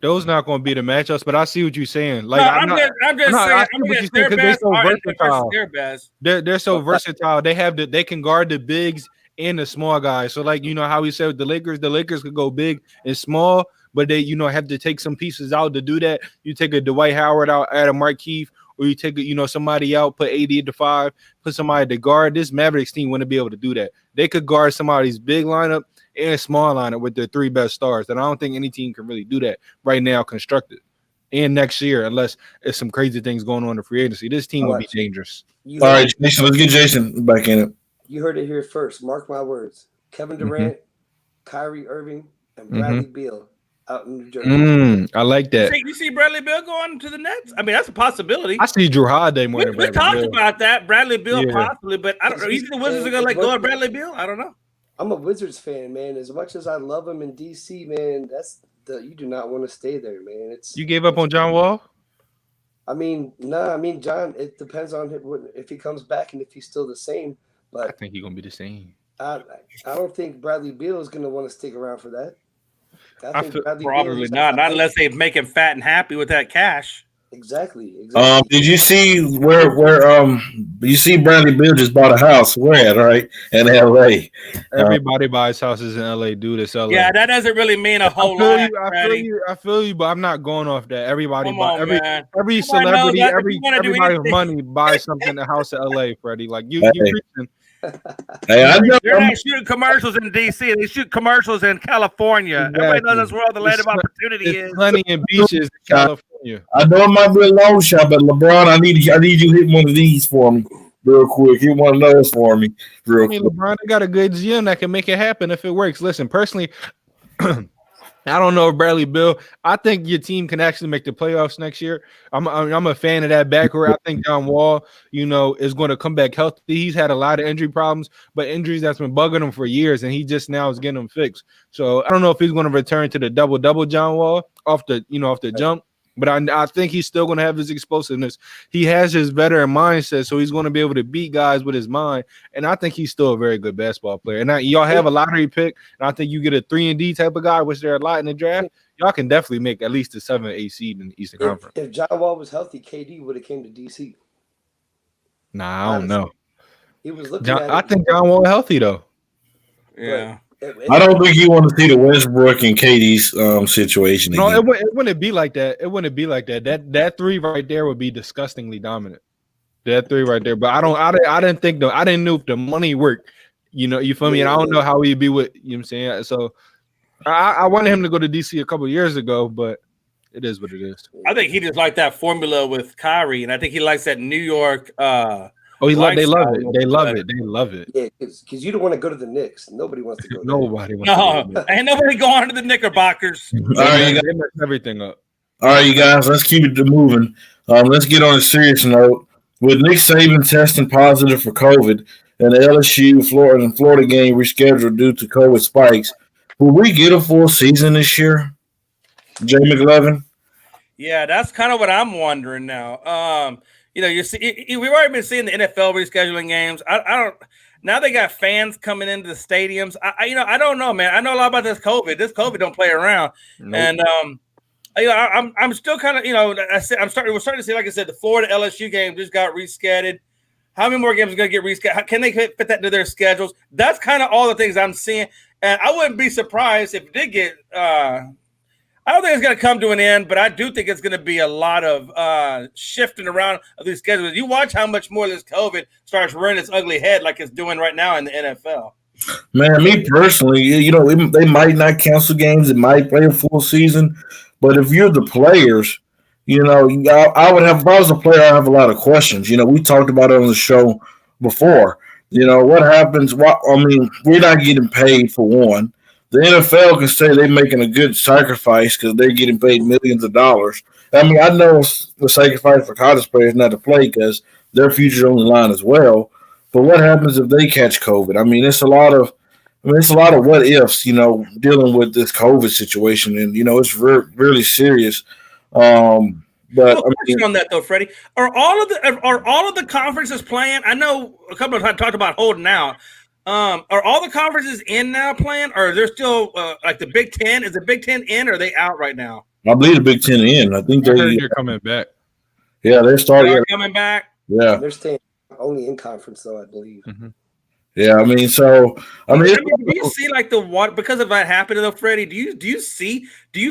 S4: Those not going to be the matchups, but I see what you're saying. Like
S3: No,
S4: I'm
S3: I'm just
S4: not,
S3: saying.
S4: I see
S3: I'm
S4: what
S3: against
S4: you're saying
S3: their
S4: because they're
S3: best
S4: so
S3: versus
S4: versatile.
S3: their best.
S4: They're so versatile. They can guard the bigs and the small guys. So like how we said with the Lakers could go big and small, but they have to take some pieces out to do that. You take a Dwight Howard out, add a Markieff, or you take somebody out, put AD at the 5, put somebody to guard. This Mavericks team wouldn't be able to do that. They could guard somebody's big lineup and small lineup with their 3 best stars. And I don't think any team can really do that right now constructed. And next year, unless there's some crazy things going on in free agency, this team would be dangerous.
S2: All right, Jason, let's get Jason back in it.
S5: You heard it here first. Mark my words. Kevin Durant, Kyrie Irving, and Bradley Beal out in New Jersey.
S4: I like that.
S3: You see Bradley Beal going to the Nets? I mean, that's a possibility.
S4: I see Drew Holiday more than
S3: We
S4: Bradley
S3: talked
S4: Beal.
S3: about that. Bradley Beal possibly, but I don't know. You think the Wizards are going to let go of Bradley Beal? I don't know.
S5: I'm a Wizards fan, man. As much as I love him in DC, man, you do not want to stay there, man.
S4: You gave up on John Wall?
S5: I mean, John, it depends on if he comes back and if he's still the same. But
S4: I think he's going to be the same.
S5: I don't think Bradley Beal is going to want to stick around for that. I think Bradley
S3: probably not unless they make him fat and happy with that cash.
S5: Exactly.
S2: Did you see where you see Bradley Beal just bought a house? Where at, right? In LA.
S4: Everybody buys houses in LA, dude. It's LA.
S3: Yeah, that doesn't really mean a whole lot.
S4: I feel you, but I'm not going off that. Everybody every
S3: Come on,
S4: celebrity,
S3: everybody
S4: with money buys something in the house in LA, Freddie. Like you preaching.
S2: Hey, I know.
S3: They're not shooting commercials in DC. They shoot commercials in California.
S4: Exactly.
S3: Everybody knows that's where all the land of opportunity is.
S4: Plenty in beaches in California.
S2: I know it might be a long shot, but LeBron, I need you to hit one of these for me real quick. Hit one of those for me real quick.
S4: LeBron got a good GM that can make it happen if it works. Listen, personally, I don't know Bradley Beal. I think your team can actually make the playoffs next year. I'm a fan of that backcourt. I think John Wall, is going to come back healthy. He's had a lot of injury problems, but injuries that's been bugging him for years, and he just now is getting them fixed. So I don't know if he's going to return to the double John Wall off the jump. But I think he's still going to have his explosiveness. He has his veteran mindset, so he's going to be able to beat guys with his mind. And I think he's still a very good basketball player. And y'all have a lottery pick, and I think you get a 3-and-D type of guy, which there are a lot in the draft. Y'all can definitely make at least a 7-8 seed in the Eastern Conference.
S5: If John Wall was healthy, KD would have came to DC.
S4: Nah, I don't know.
S5: He was looking at it.
S4: I think John Wall healthy though.
S3: Yeah.
S2: I don't think you want to see the Westbrook and KD's situation again.
S4: No, it wouldn't be like that. It wouldn't be like that. That 3 right there would be disgustingly dominant. That 3 right there. But I didn't think I didn't know if the money worked. You feel me? And I don't know how he'd be with what I'm saying. So I wanted him to go to DC a couple of years ago, but it is what it is.
S3: I think he just liked that formula with Kyrie, and I think he likes that New York
S4: they love it. They love it. They love it.
S5: Yeah, because you don't want to go to the Knicks. Nobody wants to go there.
S4: Nobody wants to go to the Knicks.
S3: Ain't nobody going to the Knickerbockers.
S2: All right,
S4: they mess everything up.
S2: All right, you guys, let's keep it moving. Let's get on a serious note. With Nick Saban testing positive for COVID and the LSU Florida game rescheduled due to COVID spikes, will we get a full season this year? Jay McLevin?
S3: Yeah, that's kind of what I'm wondering now. You see, we've already been seeing the NFL rescheduling games. I don't. Now they got fans coming into the stadiums. I don't know, man. I know a lot about this COVID. This COVID don't play around, and I'm still kind of, we're starting to see, like I said, the Florida LSU game just got rescheduled. How many more games are going to get rescheduled? Can they fit that into their schedules? That's kind of all the things I'm seeing, and I wouldn't be surprised if it did get. I don't think it's going to come to an end, but I do think it's going to be a lot of shifting around of these schedules. You watch how much more this COVID starts rearing its ugly head like it's doing right now in the NFL.
S2: Man, me personally, they might not cancel games. It might play a full season. But if you're the players, I would have, if I was a player, I have a lot of questions. We talked about it on the show before. What happens? We're not getting paid for one. The NFL can say they're making a good sacrifice because they're getting paid millions of dollars. I know it's a sacrifice for college players not to play because their future's on the line as well. But what happens if they catch COVID? It's a lot of I mean, it's a lot of what ifs, dealing with this COVID situation, and it's really serious. But
S3: Well, question on that though, Freddie. Are all of the conferences playing? I know a couple of times talked about holding out. Are all the conferences in now playing, or are there still like the Big Ten? Is the Big Ten in, or are they out right now?
S2: I believe the Big Ten in. I think
S4: I heard they're coming back.
S2: Yeah, they're
S3: They
S2: starting.
S3: are coming back.
S2: Yeah,
S5: They're staying only in conference, though, I believe.
S4: Mm-hmm.
S2: Yeah, I mean, do
S3: you see like the what because of that happening though, Freddie? Do you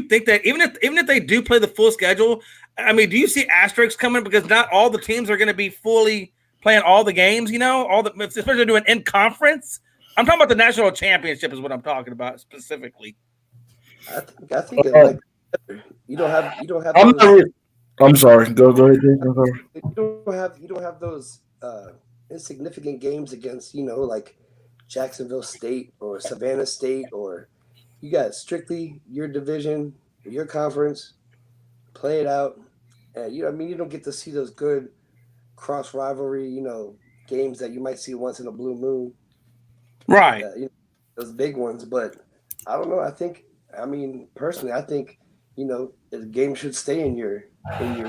S3: think that even if they do play the full schedule, I mean, do you see asterisks coming because not all the teams are going to be fully playing all the games? Especially doing in conference. I'm talking about the national championship is what I'm talking about specifically.
S5: I think like you don't have
S2: I'm sorry. Go ahead, Jake. I'm sorry.
S5: You don't have those insignificant games against like Jacksonville State or Savannah State, or you got strictly your division, your conference, play it out. And you don't get to see those good cross rivalry, games that you might see once in a blue moon.
S3: Right.
S5: Those big ones, but I don't know. Personally, I think the game should stay in your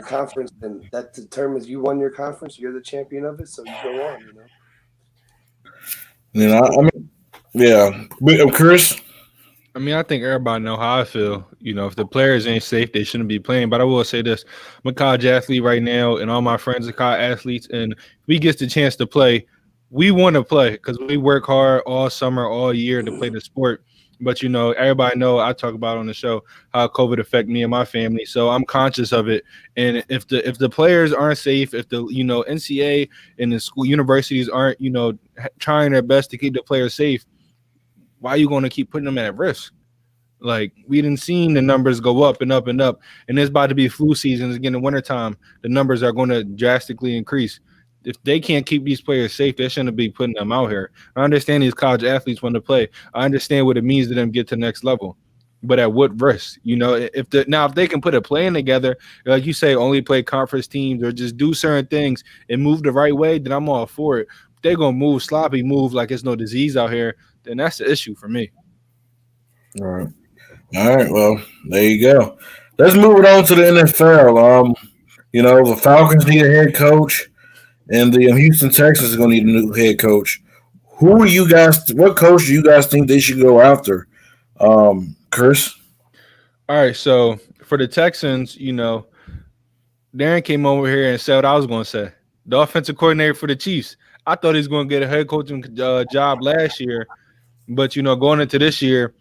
S5: conference, and that determines you won your conference. You're the champion of it, so you go on.
S2: Chris.
S4: I mean, I think everybody know how I feel. If the players ain't safe, they shouldn't be playing. But I will say this: I'm a college athlete right now, and all my friends are college athletes. And if we get the chance to play, we want to play because we work hard all summer, all year to play the sport. But everybody know I talk about on the show how COVID affect me and my family, so I'm conscious of it. And if the players aren't safe, if the NCAA and the school universities aren't trying their best to keep the players safe, why are you going to keep putting them at risk? Like, we didn't seen the numbers go up and up and up, and it's about to be flu season again in the wintertime. The numbers are going to drastically increase. If they can't keep these players safe, they shouldn't be putting them out here. I understand these college athletes want to play. I understand what it means to them get to the next level, but at what risk? If they can put a plan together, like you say, only play conference teams or just do certain things and move the right way, then I'm all for it. If they're gonna move sloppy, move like it's no disease out here, then that's the issue for me.
S2: All right. Well, there you go. Let's move it on to the NFL. The Falcons need a head coach, and the Houston Texans are going to need a new head coach. Who are you guys? What coach do you guys think they should go after? Chris.
S4: All right. So for the Texans, Darren came over here and said what I was going to say. The offensive coordinator for the Chiefs. I thought he was going to get a head coaching job last year, but going into this year,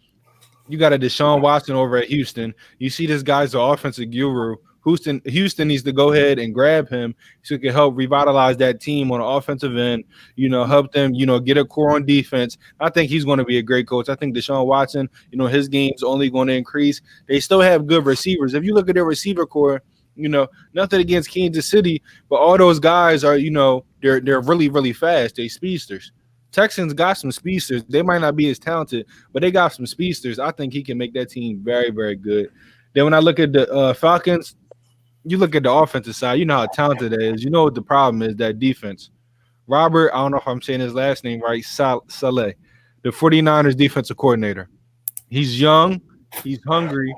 S4: you got a Deshaun Watson over at Houston. You see this guy's the offensive guru. Houston needs to go ahead and grab him so he can help revitalize that team on the offensive end, help them, get a core on defense. I think he's going to be a great coach. I think Deshaun Watson, his game's only going to increase. They still have good receivers. If you look at their receiver core, nothing against Kansas City, but all those guys are, they're really, really fast. They speedsters. Texans got some speedsters. They might not be as talented, but they got some speedsters. I think he can make that team very, very good. Then when I look at the Falcons, you look at the offensive side, you know how talented it is. You know what the problem is, that defense. Robert, I don't know if I'm saying his last name right, Saleh, the 49ers defensive coordinator. He's young. He's hungry.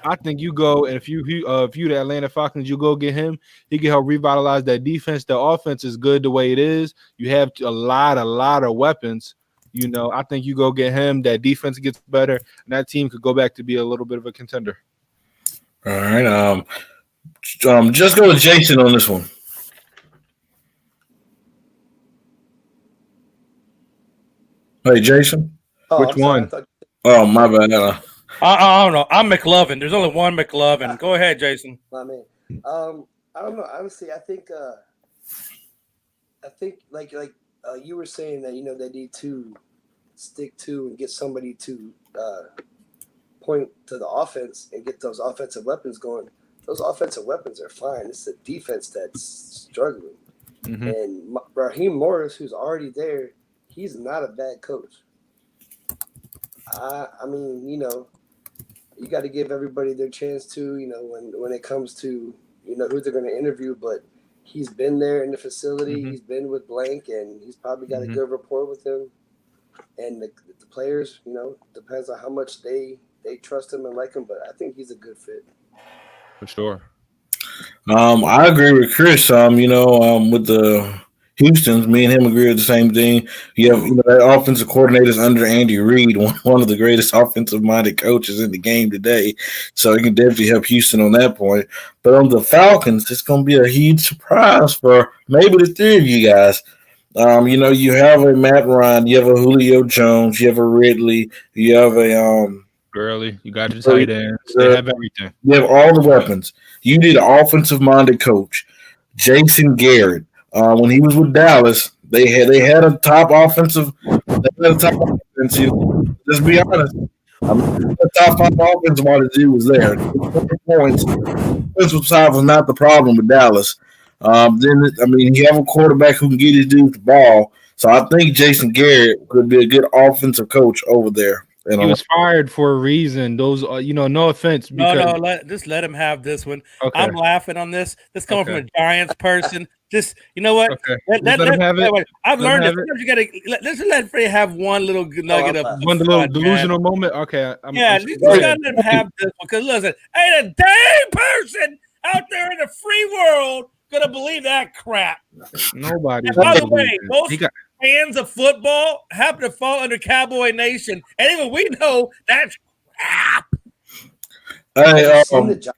S4: I think you go, and if you the Atlanta Falcons, you go get him. He can help revitalize that defense. The offense is good the way it is. You have a lot of weapons. I think you go get him. That defense gets better, and that team could go back to be a little bit of a contender.
S2: All right. Just go with Jason on this one. Hey, Jason.
S4: Which one?
S2: Oh, my bad.
S3: I don't know. I'm McLovin. There's only one McLovin. Go ahead, Jason.
S5: My man. I don't know. Honestly, I think like you were saying that they need to stick to and get somebody to point to the offense and get those offensive weapons going. Those offensive weapons are fine. It's the defense that's struggling. Mm-hmm. And Raheem Morris, who's already there, he's not a bad coach. I mean, you got to give everybody their chance to, when it comes to, who they're going to interview. But he's been there in the facility. Mm-hmm. He's been with Blank, and he's probably got a good rapport with him. and the players, depends on how much they trust him and like him. But I think he's a good fit.
S4: For sure.
S2: I agree with Chris. With the Houston's, me and him agree with the same thing. You have that offensive coordinator's under Andy Reid, one of the greatest offensive-minded coaches in the game today. So it can definitely help Houston on that point. But on the Falcons, it's going to be a huge surprise for maybe the three of you guys. You have a Matt Ryan, you have a Julio Jones, you have a Ridley, you have a
S4: Gurley, you got your tight ends. They have everything.
S2: You have all the weapons. You need an offensive-minded coach. Jason Garrett. When he was with Dallas, they had a top offensive. They had a top offense. Let's be honest. The top 5 offensive minded dude was there. Points. Defensive side was not the problem with Dallas. You have a quarterback who can get his dude the ball. So I think Jason Garrett could be a good offensive coach over there.
S4: He was fired for a reason. Those, no offense.
S3: Just let him have this one.
S4: Okay.
S3: I'm laughing on this. This coming from a Giants person. Just, you know what?
S4: Okay.
S3: Let
S4: him have it.
S3: I've learned that sometimes you gotta let Freddie have one little nugget of
S4: one little delusional moment. Okay.
S3: You just gotta let him have this one. Because listen, ain't a dang person out there in the free world gonna believe that crap.
S4: Nobody.
S3: By the way, most fans of football happen to fall under Cowboy Nation, and even we know that's crap.
S2: Hey,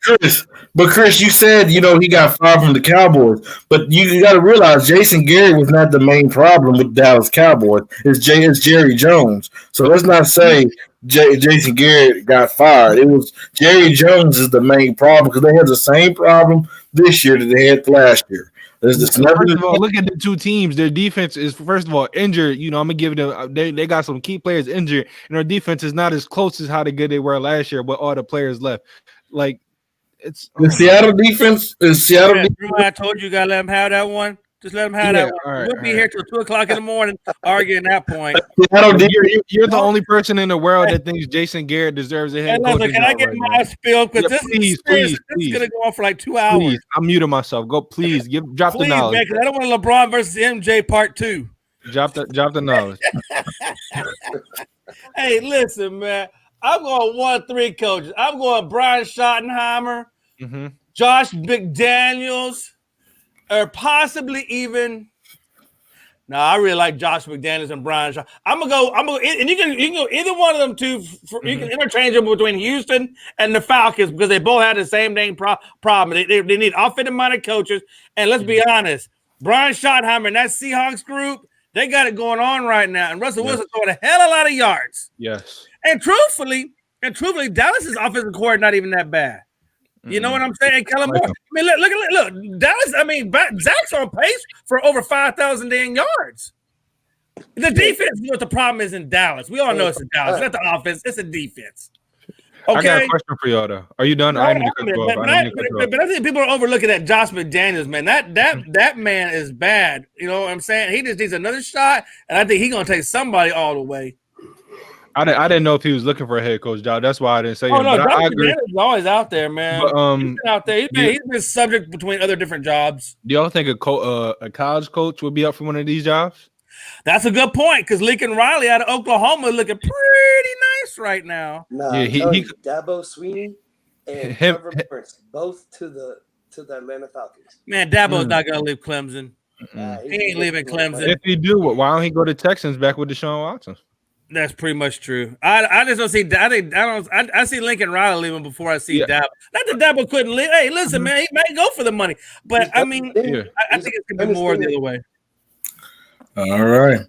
S2: Chris, you said he got fired from the Cowboys, but you got to realize Jason Garrett was not the main problem with the Dallas Cowboys. It's Jerry Jones. So let's not say Jason Garrett got fired. It was Jerry Jones is the main problem because they had the same problem this year that they had last year.
S4: First of all, look at the two teams. Their defense is, first of all, injured. I'm gonna give them. They got some key players injured, and their defense is not as close as how good they were last year with all the players left. Like it's
S2: the Seattle defense.
S3: Remember I told you gotta let them have that one. Just let them have that one.
S4: Right,
S3: we'll be here till 2:00 in the morning arguing that point.
S4: You're the only person in the world that thinks Jason Garrett deserves a head coach.
S3: Can I get my spill? Because this is gonna go on for like 2 hours.
S4: Please, I'm muting myself. Go, please, drop the knowledge.
S3: Man, because I don't want LeBron versus MJ part 2.
S4: Drop the knowledge.
S3: Hey, listen, man. I'm going 1-3 coaches. I'm going Brian Schottenheimer, Josh McDaniels, or possibly even. No, I really like Josh McDaniels and Brian Shaw. I'm gonna go, and you can go either one of them two. You can interchange them between Houston and the Falcons because they both had the same name problem. They need offensive-minded coaches, and let's be honest, Brian Schottenheimer and that Seahawks group, they got it going on right now. And Russell Wilson throwing a hell of a lot of yards.
S4: Yes.
S3: And truthfully, Dallas's offensive core is not even that bad. You know what I'm saying? Kellen Moore. I mean, look. Dallas, Zach's on pace for over 5,000 damn yards. The defense is what the problem is in Dallas. We all know it's in Dallas. It's not the offense. It's a defense. Okay?
S4: I got a question for y'all, though. Are you done?
S3: But I think people are overlooking that Josh McDaniels, man. That man is bad. You know what I'm saying? He just needs another shot, and I think he's going to take somebody all the way.
S4: I didn't know if he was looking for a head coach job. That's why I didn't say him.
S3: No,
S4: I agree.
S3: He's always out there, man.
S4: But,
S3: he's been out there. He's been subject between other different jobs.
S4: Do y'all think a college coach would be up for one of these jobs?
S3: That's a good point because Lincoln Riley out of Oklahoma is looking pretty nice right now.
S5: Nah, he Dabo Sweeney and Trevor Lawrence both to the Atlanta Falcons.
S3: Man, Dabo's not gonna leave Clemson. He ain't leaving Clemson.
S4: If he do, why don't he go to Texans back with Deshaun Watson?
S3: That's pretty much true. I just don't see. I see Lincoln Riley leaving before I see Dabo. Not that Dabo couldn't leave. Hey, listen, man, he may go for the money, but I think it's gonna be more the other way.
S2: All right.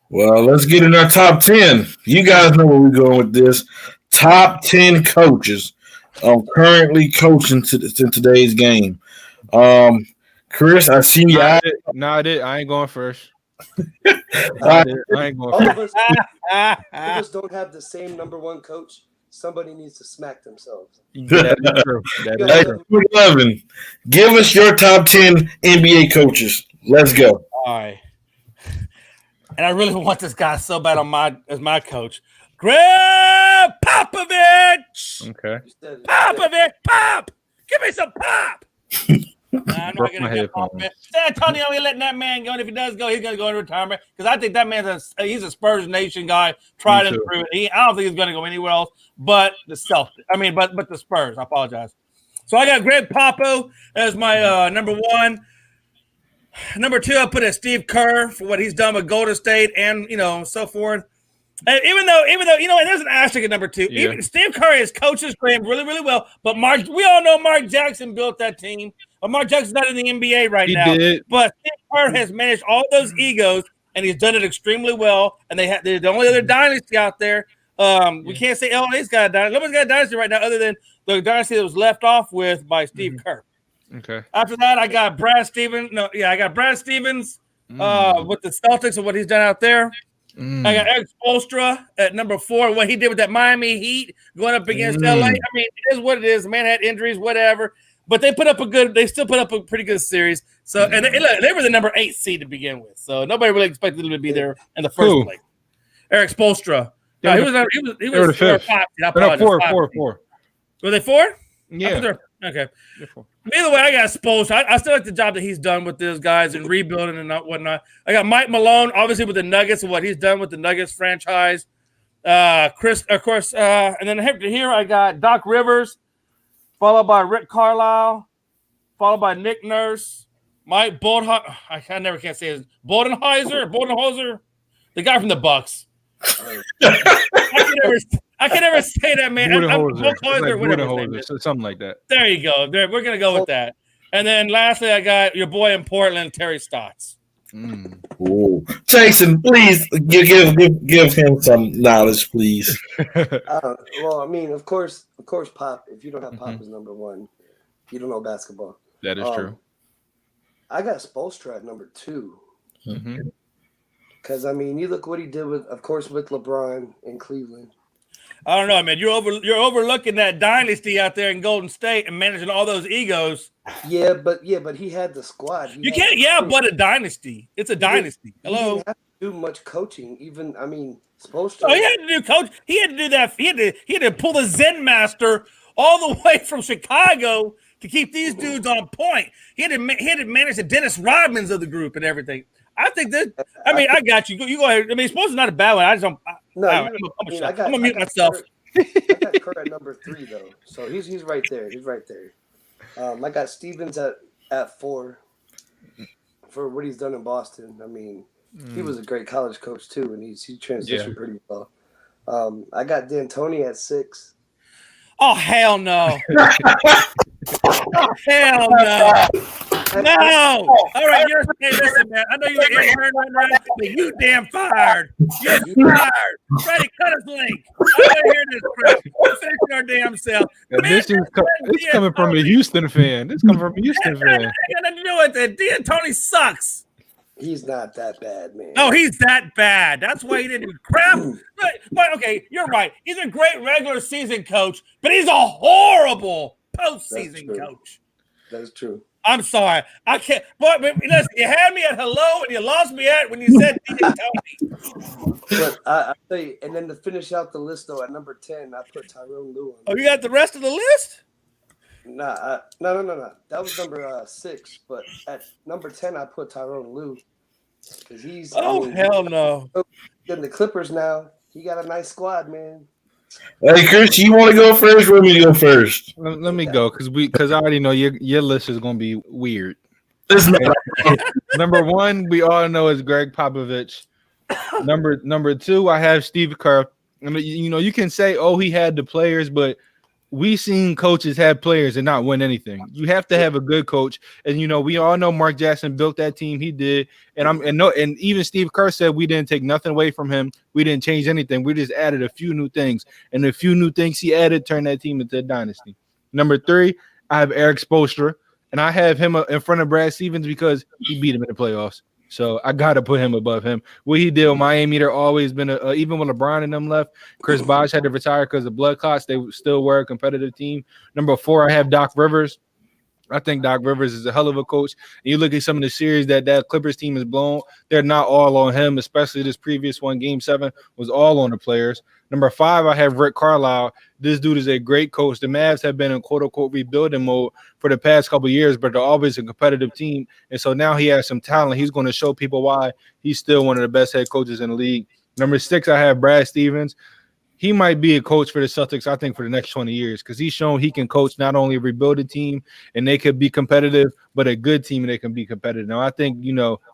S2: Well, let's get in our top 10. You guys know where we're going with this. Top 10 coaches currently coaching in today's game. Chris, I see you.
S4: I ain't going first. I ain't going first.
S5: All of us don't have the same number one coach. Somebody needs to smack themselves.
S4: That is true. That is true.
S2: 11. Give us your top 10 NBA coaches. Let's go.
S3: All right. And I really want this guy so bad as my coach. Greg Popovich.
S4: Okay.
S3: Popovich. Pop. Give me some pop. Nah, I'm
S4: Broke
S3: not going
S4: my
S3: to jump off,
S4: headphones.
S3: man. San Antonio ain't letting that man go. And if he does go, he's going to go into retirement because I think that he's a Spurs Nation guy, tried and true. I don't think he's going to go anywhere else but the Celtics. I mean, but the Spurs. I apologize. So I got Greg Popo as my number one. Number two, I put Steve Kerr for what he's done with Golden State and so forth. And even though and there's an asterisk at number two.
S4: Yeah.
S3: Even Steve Kerr has coaches Graham really, really well. But we all know Mark Jackson built that team. But Mark Jackson's not in the NBA right now.
S4: Did.
S3: But Steve Kerr has managed all those egos, and he's done it extremely well. And they're the only other dynasty out there. We can't say LA's got a dynasty. Nobody's got a dynasty right now other than the dynasty that was left off with by Steve Kerr.
S4: Okay.
S3: After that, I got Brad Stevens. I got Brad Stevens with the Celtics and what he's done out there. I got Eric Spoelstra at number 4. What he did with that Miami Heat going up against LA. I mean, it is what it is. The man had injuries, whatever. But they still put up a pretty good series. So and they were the number 8 seed to begin with. So nobody really expected them to be there in the first place. Eric Spoelstra. No, he was the
S4: 5th. Four.
S3: Were they 4?
S4: Yeah.
S3: Okay. Either way, I got Spoelstra. I still like the job that he's done with those guys and rebuilding and whatnot. I got Mike Malone, obviously with the Nuggets and what he's done with the Nuggets franchise. Chris, of course, and then here I got Doc Rivers, followed by Rick Carlisle, followed by Nick Nurse, Mike Bodenheiser. I never can't say his Bodenheiser, the guy from the Bucks. I can never say that, man.
S4: Something like that.
S3: There you go. We're gonna go with that. And then lastly, I got your boy in Portland, Terry Stotts.
S2: Ooh. Jason, please give him some knowledge, please.
S5: Well, I mean, of course, Pop. If you don't have Pop as number 1, you don't know basketball.
S4: That is true.
S5: I got Spoelstra at number 2. Because I mean, you look what he did with LeBron in Cleveland.
S3: I don't know, man. You're overlooking that dynasty out there in Golden State and managing all those egos.
S5: Yeah, but he had the squad.
S3: But a dynasty. It's a dynasty. Hello.
S5: He didn't have to do much coaching. Even Spoelstra.
S3: Oh, he had to do coach. He had to do that. He had to pull the Zen master all the way from Chicago to keep these dudes on point. He had to manage the Dennis Rodmans of the group and everything. I think that. I mean, I got you. You go ahead. I mean, Spoelstra's not a bad one. I just don't. I'm gonna mute myself.
S5: I got Kerr at number 3 though, so he's right there. He's right there. I got Stevens at 4 for what he's done in Boston. I mean, he was a great college coach too, and he transitioned pretty well. I got D'Antoni at 6.
S3: Oh hell no! Hell no! No! All right, listen, man. I know you're intern right now, but you damn fired. You're fired. Freddie, cut his link. I want to hear this crap. We'll finish our damn self.
S4: This coming from a Houston fan. This coming from a Houston fan.
S3: I got nothing to do with it. D'Antoni sucks.
S5: He's not that bad, man.
S3: No, he's that bad. That's why he didn't do crap. But okay, you're right. He's a great regular season coach, but he's a horrible postseason coach.
S5: That's true.
S3: I'm sorry. I can't. But listen, you had me at hello and you lost me at when you said D'Antoni.
S5: But I tell you, and then to finish out the list though, at number 10, I put Tyrone Lue on.
S3: Oh, you got the rest of the list?
S5: No. That was number 6. But at number 10, I put Tyrone Lue because he's.
S3: Hell no!
S5: Getting the Clippers now. He got a nice squad, man.
S2: Hey, Chris, you want to go first? Or let me go first?
S4: Let me go because I already know your list is going to be weird. Number 1, we all know is Greg Popovich. Number 2, I have Steve Kerr. I mean, you can say, oh, he had the players, but we seen coaches have players and not win anything. You have to have a good coach, and we all know Mark Jackson built that team. He did, and even Steve Kerr said we didn't take nothing away from him. We didn't change anything. We just added a few new things, and the few new things he added turned that team into a dynasty. Number 3, I have Eric Spoelstra, and I have him in front of Brad Stevens because he beat him in the playoffs. So I got to put him above him. What he did with Miami, there always been even when LeBron and them left, Chris Bosh had to retire because of blood clots. They still were a competitive team. Number 4, I have Doc Rivers. I think Doc Rivers is a hell of a coach. And you look at some of the series that Clippers team has blown, they're not all on him, especially this previous one. Game 7 was all on the players. Number 5, I have Rick Carlisle. This dude is a great coach. The Mavs have been in quote-unquote rebuilding mode for the past couple of years, but they're always a competitive team. And so now he has some talent. He's going to show people why he's still one of the best head coaches in the league. Number 6, I have Brad Stevens. He might be a coach for the Celtics, I think, for the next 20 years because he's shown he can coach not only a rebuilded team and they could be competitive, but a good team and they can be competitive. Now, I think,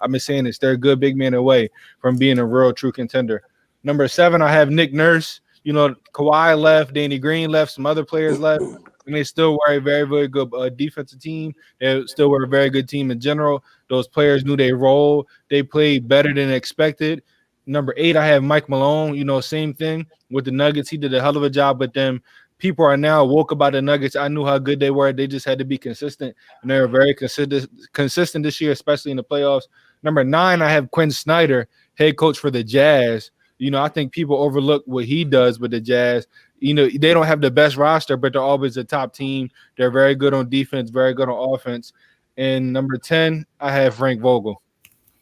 S4: I've been saying this, they're a good big man away from being a real true contender. Number 7, I have Nick Nurse. Kawhi left, Danny Green left, some other players left, and they still were a very, very good defensive team. They still were a very good team in general. Those players knew their role. They played better than expected. Number 8, I have Mike Malone. Same thing with the Nuggets. He did a hell of a job with them. People are now woke about the Nuggets. I knew how good they were. They just had to be consistent, and they were very consistent this year, especially in the playoffs. Number 9, I have Quinn Snyder, head coach for the Jazz. I think people overlook what he does with the Jazz. They don't have the best roster, but they're always a top team. They're very good on defense, very good on offense. And number 10, I have Frank Vogel.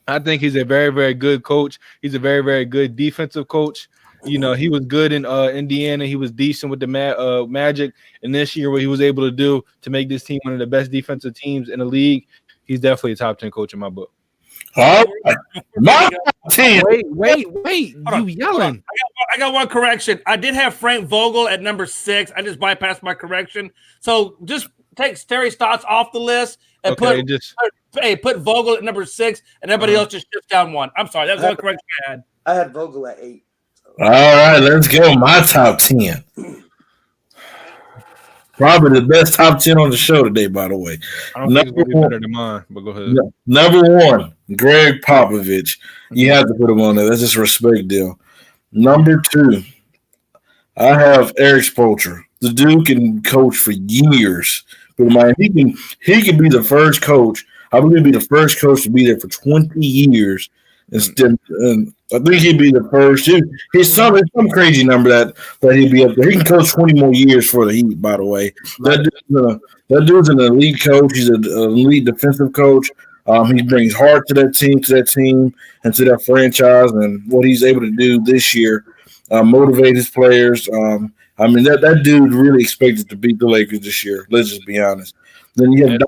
S4: I think he's a very, very good coach. He's a very, very good defensive coach. He was good in Indiana. He was decent with the Magic. And this year, what he was able to do to make this team one of the best defensive teams in the league, he's definitely a top 10 coach in my book.
S2: All right. My 10.
S4: Wait. You yelling.
S3: I got one correction. I did have Frank Vogel at number 6. I just bypassed my correction. So just take Terry Stotts off the list and put Vogel at number 6, and everybody else just shifts down 1. I'm sorry. That was one correction I had.
S5: I had Vogel at 8.
S2: All right, let's go. My top 10. Probably the best top 10 on the show today, by the way.
S4: I don't think it's going to be better than mine, but go ahead.
S2: Number 1, Greg Popovich. You have to put him on there. That's just a respect deal. Number 2, I have Eric Spoelstra. The dude can coach for years. But man, he can be the first coach. I believe he'd be the first coach to be there for 20 years. Instead, I think he'd be the first. He's some crazy number that he'd be up there. He can coach 20 more years for the Heat, by the way. That dude's an elite coach. He's an elite defensive coach. He brings heart to that team, and to that franchise. And what he's able to do this year, motivate his players. That dude really expected to beat the Lakers this year. Let's just be honest. Then you have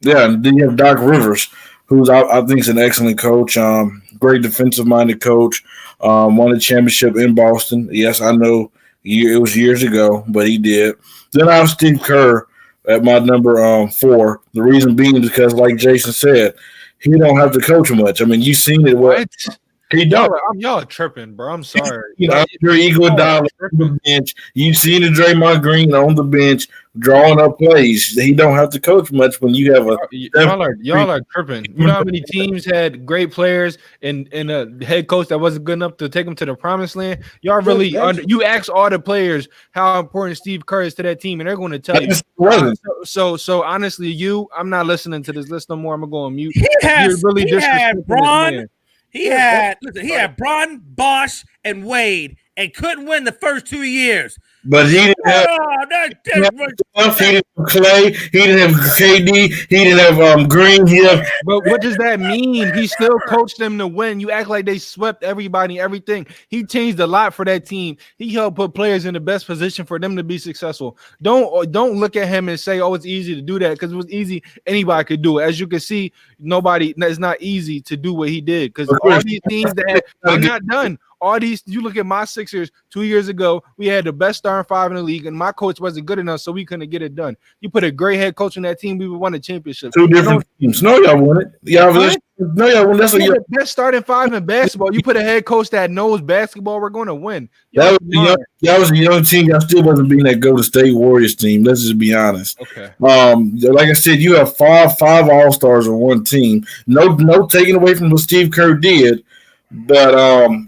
S2: Then you have Doc Rivers, who's I think is an excellent coach. Great defensive-minded coach. Won a championship in Boston. Yes, I know it was years ago, but he did. Then I have Steve Kerr at my number 4. The reason being is because, like Jason said, he don't have to coach much. You've seen it. What? He don't.
S4: Y'all are tripping, bro. I'm sorry.
S2: Your Iguodala on the bench. You've seen the Draymond Green on the bench drawing up plays. He don't have to coach much when you have a.
S4: Y'all are tripping. You know how many teams had great players and a head coach that wasn't good enough to take them to the promised land? Y'all really you ask all the players how important Steve Kerr is to that team, and they're going to tell you. So honestly, I'm not listening to this list no more. I'm gonna go on mute.
S3: He had Braun. He had Braun, Bosch, and Wade, and couldn't win the first 2 years.
S2: But he didn't have Clay. He didn't have KD. He didn't have Green.
S4: But what does that mean? He still coached them to win. You act like they swept everybody, everything. He changed a lot for that team. He helped put players in the best position for them to be successful. Don't look at him and say, "Oh, it's easy to do that," because it was easy. Anybody could do it. As you can see, it's not easy to do what he did because all these teams that are not done. All these, you look at my Sixers 2 years ago, we had the best starting 5 in the league, and my coach wasn't good enough, so we couldn't get it done. You put a great head coach on that team, we would win a championship.
S2: 2 different teams. No, y'all won it. Y'all won it. That's
S4: the best starting 5 in basketball. You put a head coach that knows basketball, we're going to win.
S2: That was a young team. Y'all still wasn't being that Golden State Warriors team. Let's just be honest.
S4: Okay.
S2: Like I said, you have five All-Stars on one team. No taking away from what Steve Kerr did. But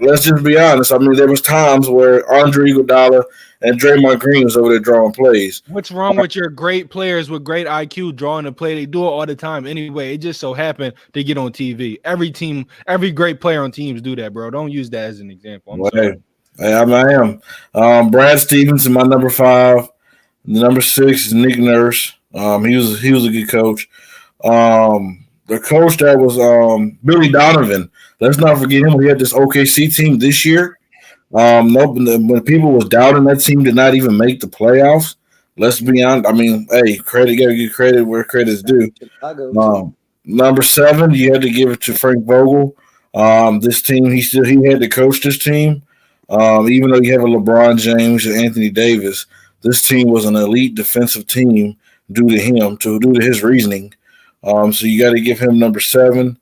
S2: let's just be honest. There was times where Andre Iguodala and Draymond Green was over there drawing plays.
S4: What's wrong with your great players with great IQ drawing a play? They do it all the time anyway. It just so happened to get on TV. Every team, every great player on teams do that, bro. Don't use that as an example.
S2: I am. Brad Stevens is my number 5. The number 6 is Nick Nurse. He was a good coach. The coach that was Billy Donovan. Let's not forget him. We had this OKC team this year. No, when people was doubting that team did not even make the playoffs. Let's be honest. I mean, hey, credit gotta give credit where credit's due.
S5: Chicago.
S2: Number 7, you had to give it to Frank Vogel. This team, he had to coach this team. Even though you have a LeBron James and Anthony Davis, this team was an elite defensive team due to his reasoning. So you got to give him number 7.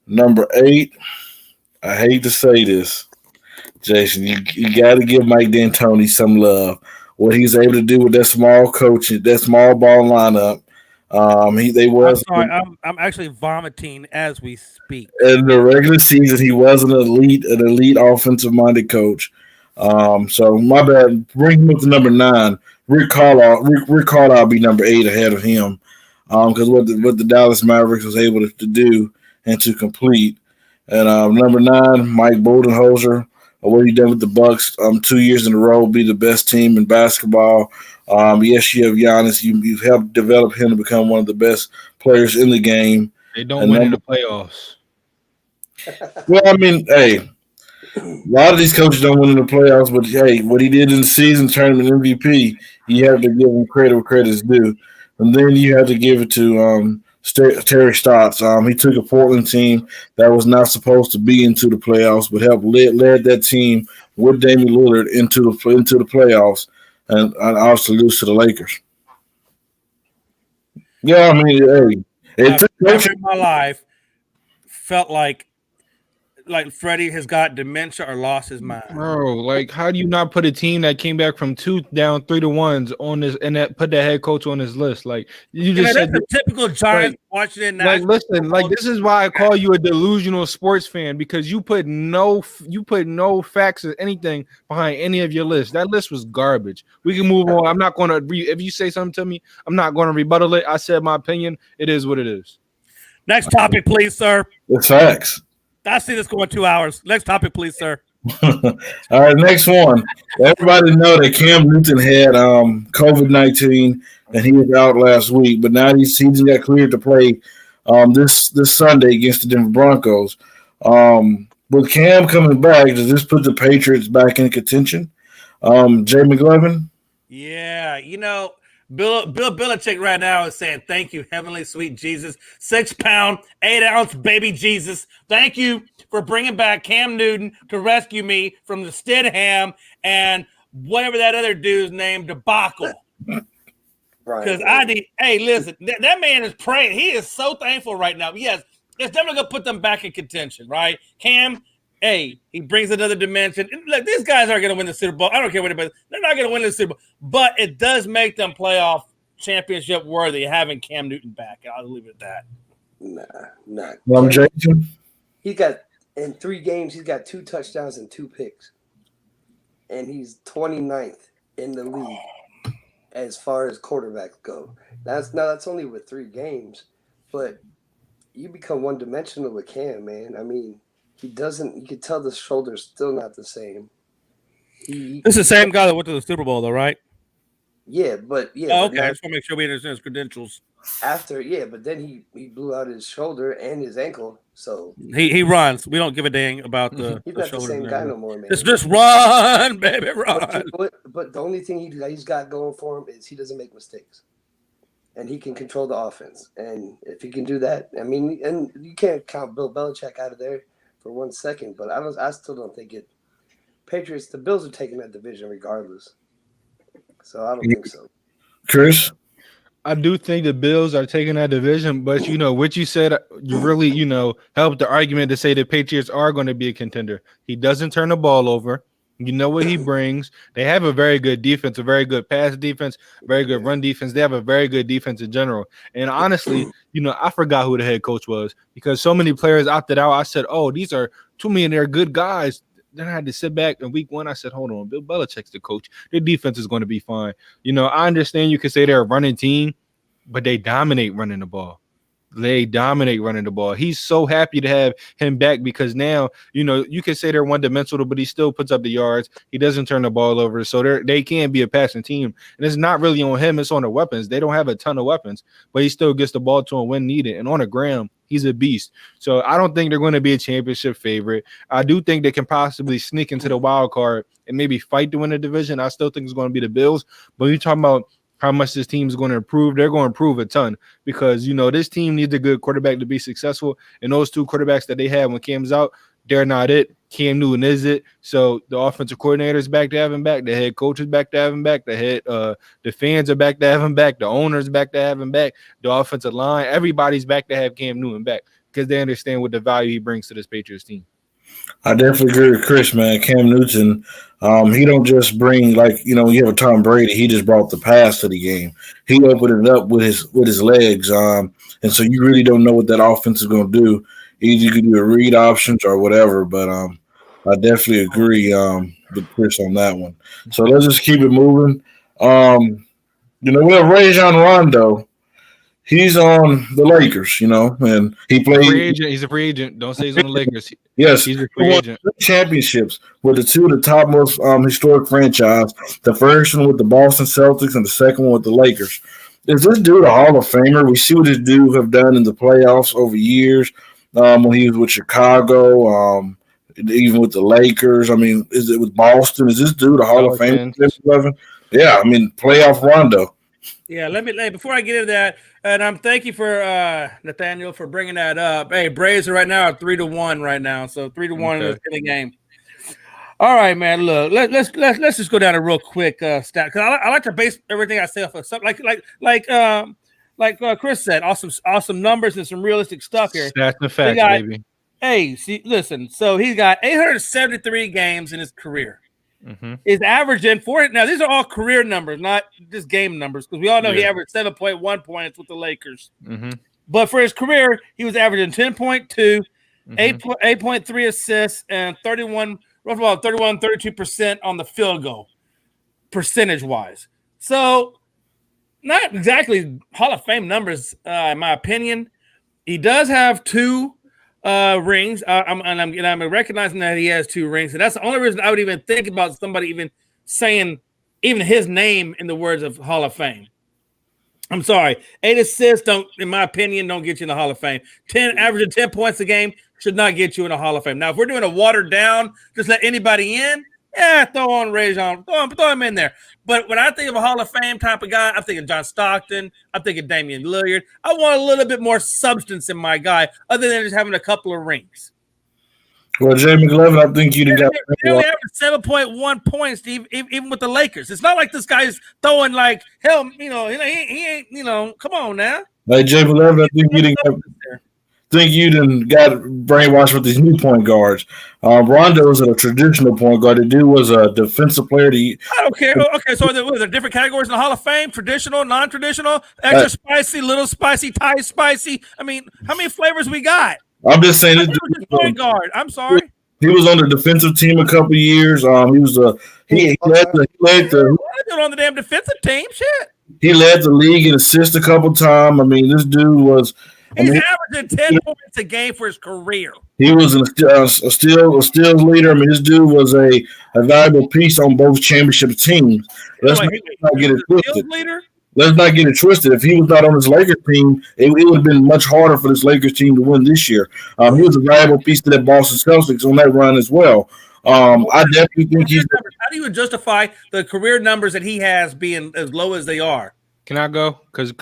S2: Number 8, I hate to say this, Jason, you got to give Mike D'Antoni some love. What he's able to do with that small coach, that small ball lineup.
S3: I'm sorry, I'm actually vomiting as we speak.
S2: In the regular season, he was an elite offensive minded coach. So my bad. Bring him up to number 9. Rick Carlisle be number 8 ahead of him. Because what the Dallas Mavericks was able to do and to complete. And number 9, Mike Budenholzer. What he done with the Bucks 2 years in a row, be the best team in basketball. Yes, you have Giannis. You've helped develop him to become one of the best players in the game.
S4: They don't win in the playoffs.
S2: Well, I mean, hey, a lot of these coaches don't win in the playoffs, but hey, what he did in the season tournament MVP, you have to give him credit where credit's due. And then you have to give it to Terry Stotts. He took a Portland team that was not supposed to be into the playoffs, but led that team with Damian Lillard into the playoffs, and obviously lose to the Lakers. Yeah, I mean, hey,
S3: I've never in my life felt like Freddie has got dementia or lost his mind.
S4: Bro, like, how do you not put a team that came back from 2 down 3-1 on this and put that head coach on his list? Like, you just said
S3: that's the typical Giants Washington.
S4: Like, listen, like, this is why I call you a delusional sports fan, because you put no facts or anything behind any of your lists. That list was garbage. We can move on. I'm not going to if you say something to me, I'm not going to rebuttal it. I said my opinion. It is what it is.
S3: Next topic, please, sir.
S2: It's facts.
S3: I see this going 2 hours. Next topic, please, sir.
S2: All right, next one. Everybody know that Cam Newton had COVID-19 and he was out last week, but now he just got cleared to play this Sunday against the Denver Broncos. With Cam coming back, does this put the Patriots back in contention? Jay McLovin?
S3: Yeah, Bill Belichick right now is saying, thank you, heavenly sweet Jesus, 6 pound, 8 ounce baby Jesus. Thank you for bringing back Cam Newton to rescue me from the Stidham and whatever that other dude's name, debacle. Because listen, that man is praying. He is so thankful right now. Yes, it's definitely going to put them back in contention, right? Cam, he brings another dimension. Look, these guys aren't going to win the Super Bowl. I don't care what anybody. They're not going to win the Super Bowl. But it does make them playoff championship worthy having Cam Newton back. I'll leave it at that.
S5: Nah.
S2: Jason?
S5: He got in 3 games. He's got 2 touchdowns and 2 picks, and he's 29th in the league as far as quarterbacks go. That's only with 3 games, but you become one dimensional with Cam, man. I mean. You could tell the shoulder's still not the same.
S3: This is the same guy that went to the Super Bowl, though, right?
S5: Yeah, but yeah.
S3: Oh, okay, I just want to make sure we understand his credentials.
S5: But then he blew out his shoulder and his ankle, so
S3: he runs. We don't give a dang about the.
S5: He's not the same guy no more, man.
S3: Just run, baby, run.
S5: But the only thing he's got going for him is he doesn't make mistakes, and he can control the offense. And if he can do that, I mean, and you can't count Bill Belichick out of there for 1 second, but I still don't think it. Patriots, the Bills are taking that division regardless, so I don't think so.
S2: Chris,
S4: I do think the Bills are taking that division, but what you said, you really helped the argument to say the Patriots are going to be a contender. He doesn't turn the ball over. You know what he brings. They have a very good defense, a very good pass defense, very good run defense. They have a very good defense in general. And honestly, I forgot who the head coach was because so many players opted out. I said, oh, these are too many and they're good guys. Then I had to sit back in week 1. I said, hold on, Bill Belichick's the coach. Their defense is going to be fine. I understand you could say they're a running team, but they dominate running the ball. they dominate running the ball. He's so happy to have him back because now, you can say they're one-dimensional, but he still puts up the yards. He doesn't turn the ball over. So they can be a passing team. And it's not really on him. It's on the weapons. They don't have a ton of weapons, but he still gets the ball to him when needed. And on the ground, he's a beast. So I don't think they're going to be a championship favorite. I do think they can possibly sneak into the wild card and maybe fight to win the division. I still think it's going to be the Bills. But you're talking about how much this team is going to improve. They're going to improve a ton because, this team needs a good quarterback to be successful. And those two quarterbacks that they have when Cam's out, they're not it. Cam Newton is it. So the offensive coordinator is back to have him back. The head coach is back to have him back. The fans are back to have him back. The owners back to have him back. The offensive line, everybody's back to have Cam Newton back because they understand what the value he brings to this Patriots team.
S2: I definitely agree with Chris, man. Cam Newton, he don't just bring when you have a Tom Brady, he just brought the pass to the game. He opened it up with his legs, and so you really don't know what that offense is going to do. Either you can do a read options or whatever, but I definitely agree with Chris on that one. So let's just keep it moving. We have Rajon Rondo. He's on the Lakers, and he played.
S4: He's a free agent. Don't say he's on the Lakers.
S2: Yes,
S4: he's a free agent.
S2: Championships with the two of the top most historic franchise. The first one with the Boston Celtics and the second one with the Lakers. Is this dude a Hall of Famer? We see what this dude have done in the playoffs over years. When he was with Chicago, even with the Lakers. I mean, is it with Boston? Is this dude a Hall of Famer? Yeah, playoff Rondo.
S3: Yeah, let me before I get into that, and I'm thank you for Nathaniel for bringing that up. Hey, Braves are right now at 3-1 right now, so 3-1 in the game. All right, man. Look, let's just go down a real quick stat because I like to base everything I say off of something like Chris said, awesome numbers and some realistic stuff here.
S4: Stats and facts, baby.
S3: Hey, see, listen. So he's got 873 games in his career.
S4: Mm-hmm.
S3: Is averaging for now. These are all career numbers, not just game numbers, because we all know he averaged 7.1 points with the Lakers.
S4: Mm-hmm.
S3: But for his career, he was averaging 10.2, 8.3 assists, and 32% on the field goal, percentage wise. So, not exactly Hall of Fame numbers, in my opinion. He does have 2 rings. I'm recognizing that he has 2 rings, and that's the only reason I would even think about somebody even saying even his name in the words of Hall of Fame. I'm sorry, 8 assists in my opinion, don't get you in the Hall of Fame. Averaging 10 points a game should not get you in the Hall of Fame. Now, if we're doing a watered down, just let anybody in. Yeah, throw on Rajon, throw him in there. But when I think of a Hall of Fame type of guy, I'm thinking John Stockton. I'm thinking Damian Lillard. I want a little bit more substance in my guy, other than just having a couple of rings.
S2: Well, Jay McLevin, I think you'd got.
S3: They only averaged 7.1 points, even with the Lakers. It's not like this guy's throwing like hell. He ain't. Come on now.
S2: Hey, Jay McLevin, I think you done got brainwashed with these new point guards. Rondo was a traditional point guard. The dude was a defensive player.
S3: I don't care. Okay, so there different categories in the Hall of Fame: traditional, non-traditional, extra spicy, little spicy, Thai spicy. I mean, how many flavors we got?
S2: I'm just saying this
S3: point guard. I'm sorry.
S2: He was on the defensive team a couple of years. He led
S3: on the damn defensive team. Shit.
S2: He led the league in assists a couple times. I mean, this dude was.
S3: He's averaging 10 points a game for his career.
S2: He was a steals leader. I mean, this dude was a valuable piece on both championship teams. Let's not get it twisted. Let's not get it twisted. If he was not on this Lakers team, it would have been much harder for this Lakers team to win this year. He was a valuable piece to that Boston Celtics on that run as well. I definitely think he's.
S3: How do you justify the career numbers that he has being as low as they are?
S4: Can I go? Because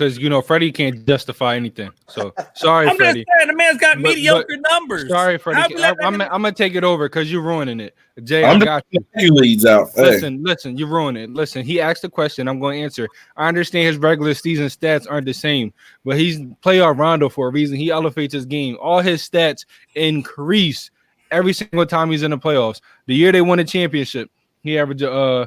S4: Freddie can't justify anything. So sorry,
S3: I'm
S4: Freddie.
S3: Just saying, the man's got mediocre numbers.
S4: Sorry, Freddie. I'm gonna take it over because you're ruining it. Jay,
S2: I got you. Leads out.
S4: Listen, you ruined it. Listen, he asked a question. I'm going to answer. I understand his regular season stats aren't the same, but he's playoff Rondo for a reason. He elevates his game. All his stats increase every single time he's in the playoffs. The year they won the championship, he averaged oh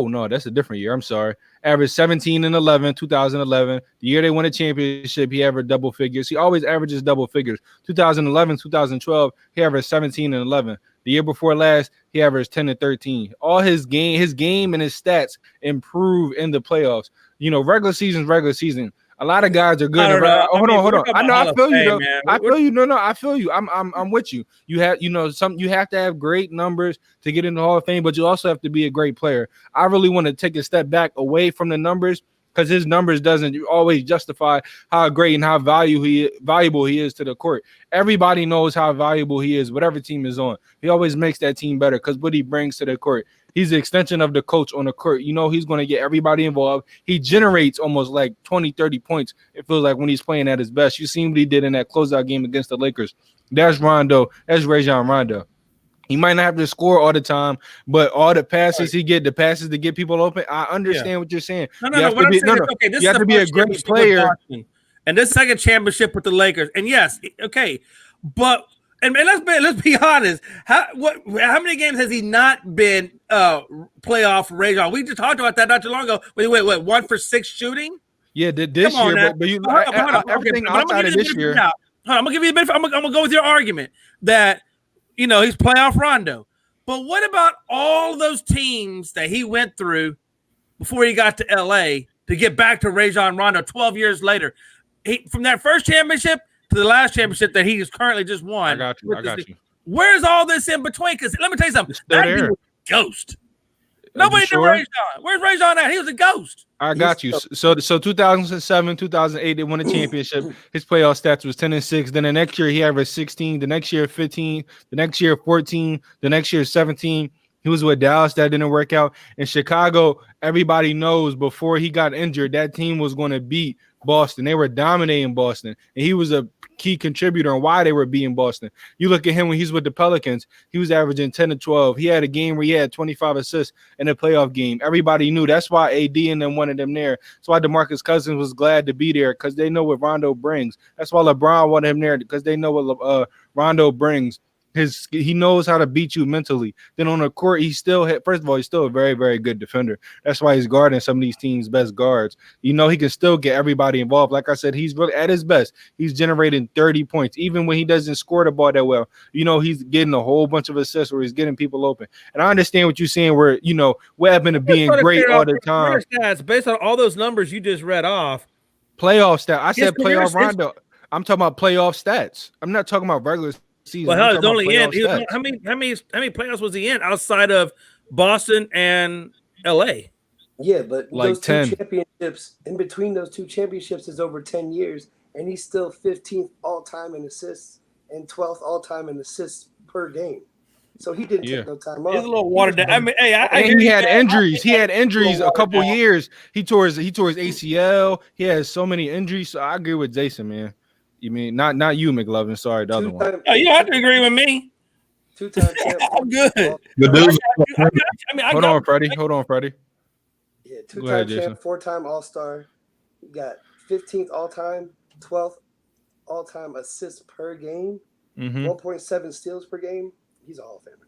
S4: no, that's a different year. I'm sorry. Averaged 17 and 11, 2011. The year they won a championship, he averaged double figures. He always averages double figures. 2011, 2012, he averaged 17 and 11. The year before last, he averaged 10 and 13. All his game and his stats improve in the playoffs. Regular season's regular season. A lot of guys are good. Hold on. I know. I feel you though. I feel you. No. I feel you. I'm with you. You have, you have to have great numbers to get in the Hall of Fame, but you also have to be a great player. I really want to take a step back away from the numbers, because his numbers doesn't always justify how great and how valuable he is to the court. Everybody knows how valuable he is, whatever team is on. He always makes that team better because what he brings to the court. He's the extension of the coach on the court. He's going to get everybody involved. He generates almost like 20, 30 points, it feels like, when he's playing at his best. You seen what he did in that closeout game against the Lakers. That's Rondo. That's Rajon Rondo. He might not have to score all the time, but all the passes he get, the passes to get people open. I understand what you're saying.
S3: You have to be a great player. And this second championship with the Lakers. And yes, okay, but and let's be honest. How many games has he not been playoff Rajon? We just talked about that not too long ago. Wait, 1 for 6 shooting?
S4: Yeah, this year, but you everything outside of this year.
S3: I'm gonna give you the benefit. I'm gonna go with your argument that he's playoff Rondo. But what about all those teams that he went through before he got to LA to get back to Rajon Rondo 12 years later? From that first championship to the last championship that he has currently just won.
S4: I got you.
S3: Where's all this in between? Because let me tell you something. That dude was a ghost. Nobody knew Rajon. Where's Rajon at? He was a ghost.
S4: I got you. So 2007, 2008, they won a championship. His playoff stats was 10-6. Then the next year he averaged 16. The next year 15. The next year 14. The next year 17. He was with Dallas. That didn't work out. In Chicago, everybody knows before he got injured, that team was going to beat Boston. They were dominating Boston, and he was a key contributor on why they were beating Boston. You look at him when he's with the Pelicans, he was averaging 10 to 12. He had a game where he had 25 assists in a playoff game. Everybody knew. That's why AD and them wanted him there. That's why DeMarcus Cousins was glad to be there, because they know what Rondo brings. That's why LeBron wanted him there, because they know what Rondo brings. He knows how to beat you mentally. Then on the court, he's still a very, very good defender. That's why he's guarding some of these teams' best guards. He can still get everybody involved. Like I said, he's really at his best. He's generating 30 points. Even when he doesn't score the ball that well, he's getting a whole bunch of assists where he's getting people open. And I understand what you're saying where, what happened to being great all the time.
S3: Stats, based on all those numbers you just read off.
S4: Playoff stats. I said playoff Rondo. I'm talking about playoff stats. I'm not talking about regular season.
S3: Well, hell, it's only in. How many playoffs was he in outside of Boston and LA?
S5: Yeah, but
S4: like
S5: those
S4: 10
S5: two championships, in between those two championships is over 10 years, and he's still 15th all-time in assists and 12th all-time in assists per game. So he didn't take no time off.
S3: He's a little watered down. I mean,
S4: he had injuries. He had injuries a couple years. He tore his ACL. He has so many injuries. So I agree with Jason, man. You mean not you, McLovin? Sorry, the other one.
S3: Oh, you don't have to agree with me.
S5: Two-time champ.
S3: I'm good.
S4: Hold on, Freddie.
S5: Yeah, two-time champ, 4-time All-Star. You got 15th all-time, 12th all-time assists per game, 1.7 steals per game. He's a Hall of Famer.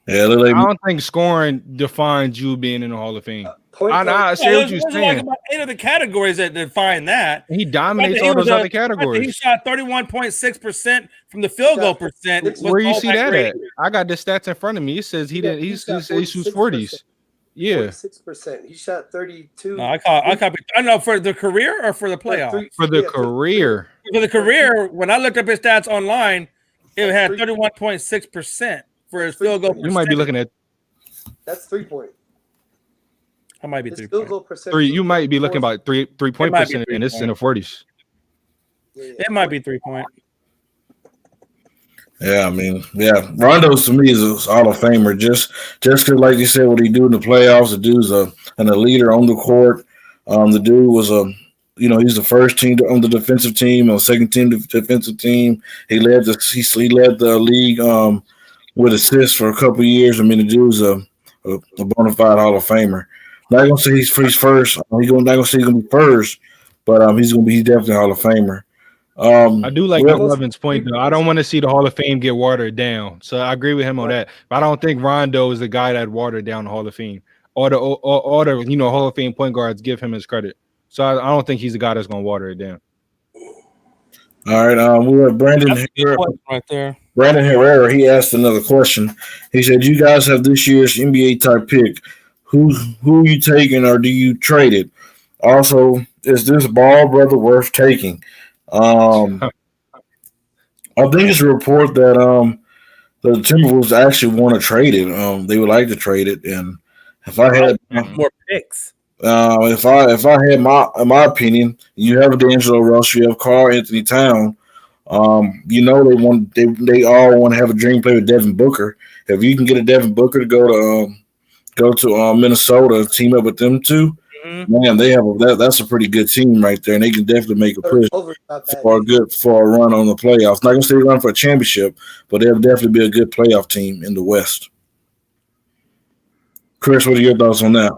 S2: Yeah,
S4: I don't think scoring defines you being in the Hall of Fame. I see what you're saying.
S3: Like about 8 of the categories that define that.
S4: He dominates all those other categories.
S3: He shot 31.6% from the field goal percent.
S4: Where you see that at? I got the stats in front of me. It says he shoots 40s. Yeah,
S5: 6%. He shot 32.
S3: No, I copy. I know for the career or for the playoff.
S4: For the career.
S3: For the career, when I looked up his stats online, it had 31.6% for his field goal.
S4: You might be looking at.
S5: That's 3-point.
S3: I might be
S5: 3-point.
S4: You might be looking about 3-point percent, and it's in the 40s.
S3: It might be 3-point.
S2: Yeah, I mean, Rondo to me is a Hall of Famer. Just because, like you said, what he do in the playoffs, the dude's a leader on the court. The dude was he's the first team on the defensive team, or second team defensive team. He led the league with assists for a couple of years. I mean, the dude's a bona fide Hall of Famer. Not gonna say he's first. Not gonna say he's gonna be first, but he's definitely a Hall of Famer.
S4: I do like McLovin's point though. I don't want to see the Hall of Fame get watered down. So I agree with him on that. But I don't think Rondo is the guy that watered down the Hall of Fame. Or the Hall of Fame point guards give him his credit. So I don't think he's the guy that's gonna water it down.
S2: All right, we have Brandon Herrera
S3: right there.
S2: Brandon Herrera, he asked another question. He said, "You guys have this year's NBA type pick. Who you taking, or do you trade it? Also, is this Ball brother worth taking? Um, I think it's a report that the Timberwolves actually want to trade it. They would like to trade it, and if I had
S3: More picks.
S2: if I had my in my opinion, you have D'Angelo Russell, you have Karl Anthony Town. They all want to have a dream play with Devin Booker. If you can get a Devin Booker to go to Minnesota, team up with them two, man, they have that's a pretty good team right there, and they can definitely make a push for a run on the playoffs. Not gonna say run for a championship, but they'll definitely be a good playoff team in the West. Chris, what are your thoughts on that?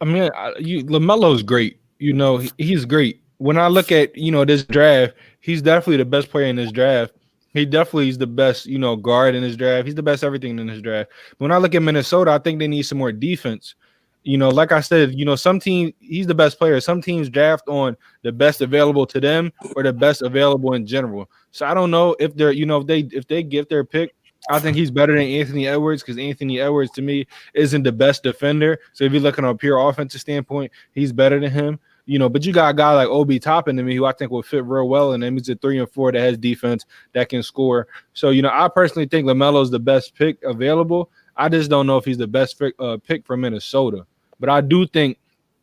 S4: I mean, LaMelo's great. He's great. When I look at this draft, he's definitely the best player in this draft. He definitely is the best guard in this draft. He's the best everything in this draft. When I look at Minnesota, I think they need some more defense. Like I said, some team he's the best player. Some teams draft on the best available to them or the best available in general. So I don't know if they're if they give their pick. I think he's better than Anthony Edwards because Anthony Edwards to me isn't the best defender. So if you're looking on a pure offensive standpoint, he's better than him. But you got a guy like Obi Toppin to me who I think will fit real well, and he's a 3 and 4 that has defense that can score. So I personally think LaMelo's the best pick available. I just don't know if he's the best pick for Minnesota, but I do think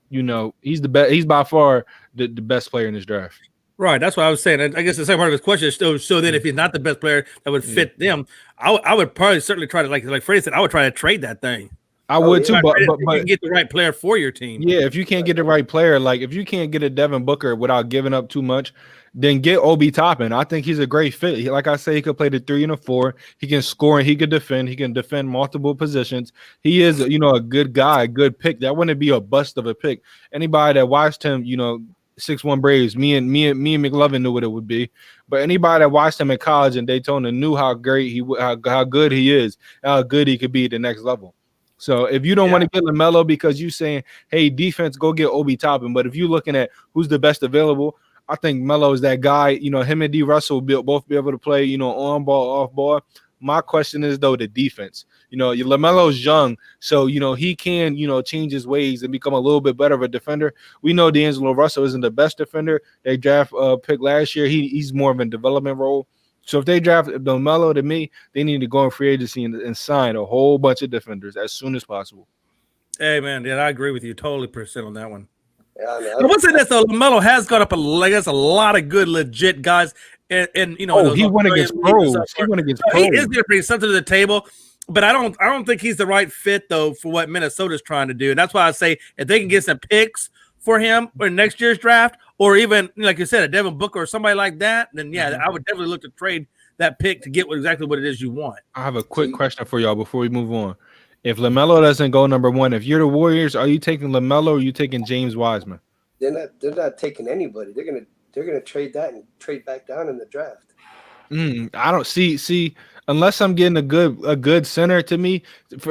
S4: he's the best. He's by far the best player in this draft.
S3: Right, that's what I was saying. I guess the second part of his question is still so that if he's not the best player that would fit them, I would probably certainly try to like Freddie said, I would try to trade that thing.
S4: I would too, but
S3: you can get the right player for your team.
S4: Yeah, if you can't get the right player, like if you can't get a Devin Booker without giving up too much, then get Obi Toppin. I think he's a great fit. Like I say, he could play the 3 and 4. He can score and he can defend. He can defend multiple positions. He is, a good guy, a good pick. That wouldn't be a bust of a pick. Anybody that watched him, 6'1" Braves, me and McLovin knew what it would be. But anybody that watched him in college and Daytona knew how great how good he is, how good he could be at the next level. So if you don't want to get LaMelo because you're saying, hey, defense, go get Obi Toppin. But if you're looking at who's the best available, I think Melo is that guy. Him and D. Russell will both be able to play, on ball, off ball. My question is, though, the defense. LaMelo's young, so, he can, change his ways and become a little bit better of a defender. We know D'Angelo Russell isn't the best defender. They draft pick last year. He's more of a development role. So if they draft LaMelo, to me, they need to go in free agency and sign a whole bunch of defenders as soon as possible.
S3: Hey, man, I agree with you totally % on that one.
S5: Yeah,
S3: I would say this, though, LaMelo has got up a lot of good, legit guys. And
S4: he went against pros. He went against pros.
S3: He is going to bring something to the table, but I don't think he's the right fit, though, for what Minnesota's trying to do. And that's why I say if they can get some picks for him for next year's draft, or even, like you said, a Devin Booker or somebody like that, then, I would definitely look to trade that pick to get exactly what it is you want.
S4: I have a quick question for y'all before we move on. If LaMelo doesn't go number 1, if you're the Warriors, are you taking LaMelo or are you taking James Wiseman?
S5: They're not taking anybody. They're gonna trade that and trade back down in the draft.
S4: I don't see unless I'm getting a good center to me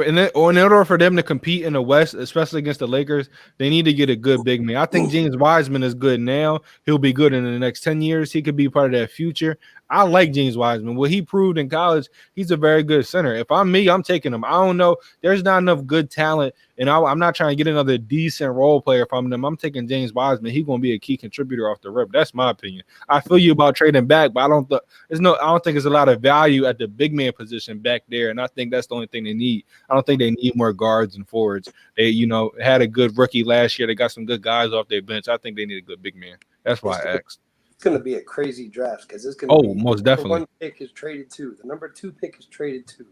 S4: in order for them to compete in the West, especially against the Lakers, they need to get a good big man. I think James Wiseman is good now. He'll be good in the next 10 years. He could be part of that future. I like James Wiseman. What he proved in college, he's a very good center. If I'm me, I'm taking him. I don't know. There's not enough good talent, and I'm not trying to get another decent role player from them. I'm taking James Wiseman. He's going to be a key contributor off the rip. That's my opinion. I feel you about trading back, but I don't think there's a lot of value at the big man position back there, and I think that's the only thing they need. I don't think they need more guards and forwards. They, had a good rookie last year. They got some good guys off their bench. I think they need a good big man. That's why I asked.
S5: It's going to be a crazy draft because it's going to be
S4: most definitely.
S5: The 1 pick is traded to. The number 2 pick is traded to.